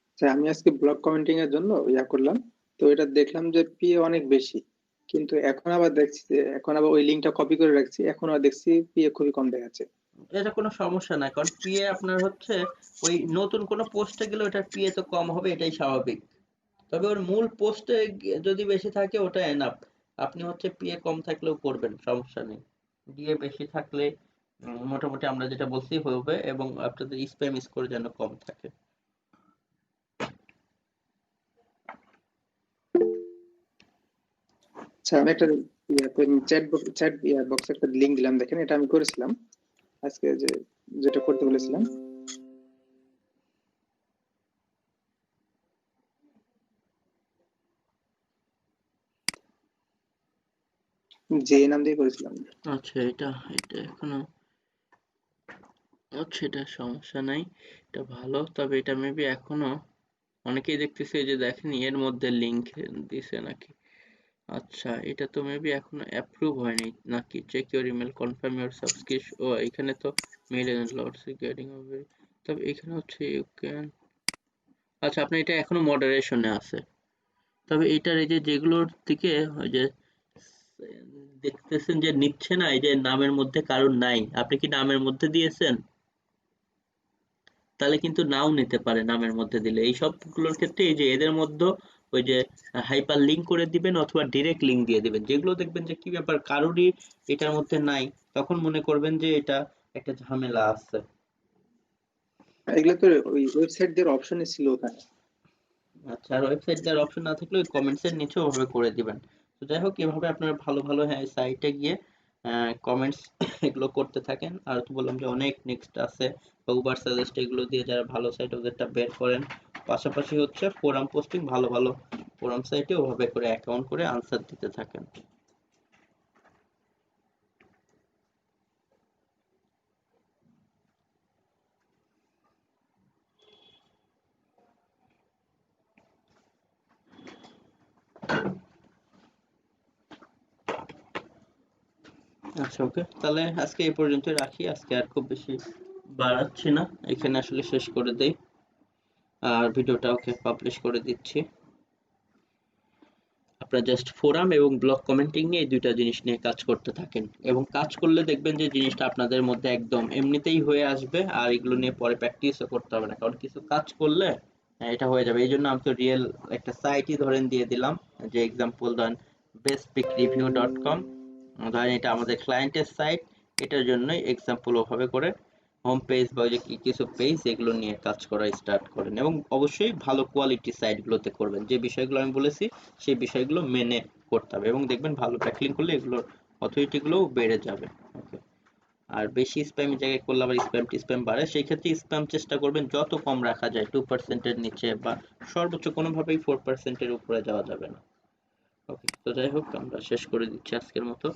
[SPEAKER 2] আচ্ছা, আমি আজকে ব্লগ কমেন্টিং এর জন্য ইয়া করলাম, তো এটা দেখলাম যে পিএ অনেক বেশি, কিন্তু এখন আবার দেখছি যে এখন আবার ওই লিঙ্কটা কপি করে রাখছি, এখন আবার দেখছি পিএ খুবই কম দেখাচ্ছে।
[SPEAKER 1] এটা কোনো সমস্যা নাই, কারণ পিএ আপনার হচ্ছে ওই নতুন কোনো পোস্টে গেলে ওটার পিএ তো কম হবে, এটাই স্বাভাবিক। তবে ওর মূল পোস্টে যদি বেশি থাকে ওটা এনাফ। আপনি হচ্ছে পিএ কম থাকলেও করবেন, সমস্যা নেই। ডিএ বেশি থাকলে মোটামুটি আমরা যেটা বলছি হবে, এবং আপনাদের স্প্যাম স্কোর যেন কম থাকে।
[SPEAKER 2] আচ্ছা, আমি একটা চ্যাট বক্স একটা লিংক দিলাম, দেখেন এটা আমি করেছিলাম আজকে, যে যেটা করতে বলেছিলাম। যে নাম দিয়ে করেছিলাম।
[SPEAKER 1] আচ্ছা, এটা এটা এখনো, আচ্ছা এটা সমস্যা নাই, এটা ভালো। তবে এটা মেবি এখনো অনেকেই দেখতেছে যে দেখেনি এর মধ্যে লিংক দিছে নাকি। আচ্ছা, এটা তো মেবি এখনো অ্যাপ্রুভ হয়নি নাকি, check your email, confirm your subscription. ও এখানে তো মেল এন্ড লর্ডস গেটিং হবে, তবে এখানে হচ্ছে ইউ ক্যান, আচ্ছা আপনি এটা এখনো মডারেশনে আছে। তবে এটার এই যে যেগুলোর দিকে ওই যে দেখতেছেন যে নিচ্ছে না, এই যে নামের মধ্যে কারণ নাই, আপনি কি নামের মধ্যে দিয়েছেন? তাহলে কিন্তু নাও নিতে পারে নামের মধ্যে দিলে। এই সবগুলোর ক্ষেত্রে এই যে এদের মধ্যে ওই যে হাইপার লিঙ্ক করে দিবেন অথবা ডিরেক্ট লিঙ্ক দিয়ে দিবেন। যেগুলো দেখবেন যে কি ব্যাপার কারোরই এটার মধ্যে নাই, তখন মনে করবেন যে এটা একটা ঝামেলা আছে।
[SPEAKER 2] এগুলো তো ওই ওয়েবসাইট দেওয়ার অপশনই ছিল ওখানে।
[SPEAKER 1] আচ্ছা, আর ওয়েবসাইট দেওয়ার অপশন না থাকলে ওই কমেন্টস এর নিচে ওভাবে করে দিবেন। তো যাই হোক, এভাবে আপনারা ভালো ভালো হ্যাঁ সাইটে গিয়ে কমেন্টস এগুলো করতে থাকেন। আর তো বললাম যে অনেক নেক্সট আছে, বা উবার সাজেস্ট, এগুলো দিয়ে যারা ভালো সাইট ওদেরটা বের করেন। পাশাপাশি হচ্ছে ফোরাম পোস্টিং, ভালো ভালো ফোরাম সাইটে ওভাবে করে অ্যাকাউন্ট করে আনসার দিতে থাকেন। আচ্ছা ওকে, তাহলে আজকে এই পর্যন্ত রাখি, আজকে আর খুব বেশি বাড়াচ্ছি না, এখানে আসলে শেষ করে দেই। আর ভিডিওটা ওকে পাবলিশ করে দিচ্ছি। আপনারা জাস্ট ফোরাম এবং ব্লগ কমেন্টিং নিয়ে এই দুইটা জিনিস নিয়ে কাজ করতে থাকেন, এবং কাজ করলে দেখবেন যে জিনিসটা আপনাদের মধ্যে একদম এমনিতেই হয়ে আসবে, আর এগুলো নিয়ে পরে প্র্যাকটিসও করতে হবে না, কারণ কিছু কাজ করলে এটা হয়ে যাবে। এই জন্য আমি তো রিয়েল একটা সাইটই ধরেন দিয়ে দিলাম, যে এক্সাম্পল ধরেন bestpickreview.com, ধরেন এটা আমাদের ক্লায়েন্টের সাইট, এটার জন্যই এক্সাম্পল ওভাবে করে হোম পেজ বা ওই যে কিছু পেজ এগুলো নিয়ে কাজ করা স্টার্ট করেন, এবং অবশ্যই ভালো কোয়ালিটি সাইটগুলোতে করবেন। যে বিষয়গুলো আমি বলেছি সেই বিষয়গুলো মেনে করতে হবে, এবং দেখবেন ভালো ব্যাকলিং করলে এগুলোর অথরিটিগুলোও বেড়ে যাবে। ওকে, আর বেশি স্প্যামি জায়গায় করলে আবার স্প্যাম বাড়ে, সেই ক্ষেত্রে স্প্যাম চেষ্টা করবেন যত কম রাখা যায়, 2%-এর নিচে, বা সর্বোচ্চ কোনোভাবেই 4%-এর উপরে যাওয়া যাবে না। ওকে, তো যাই হোক আমরা শেষ করে দিচ্ছি আজকের মতো।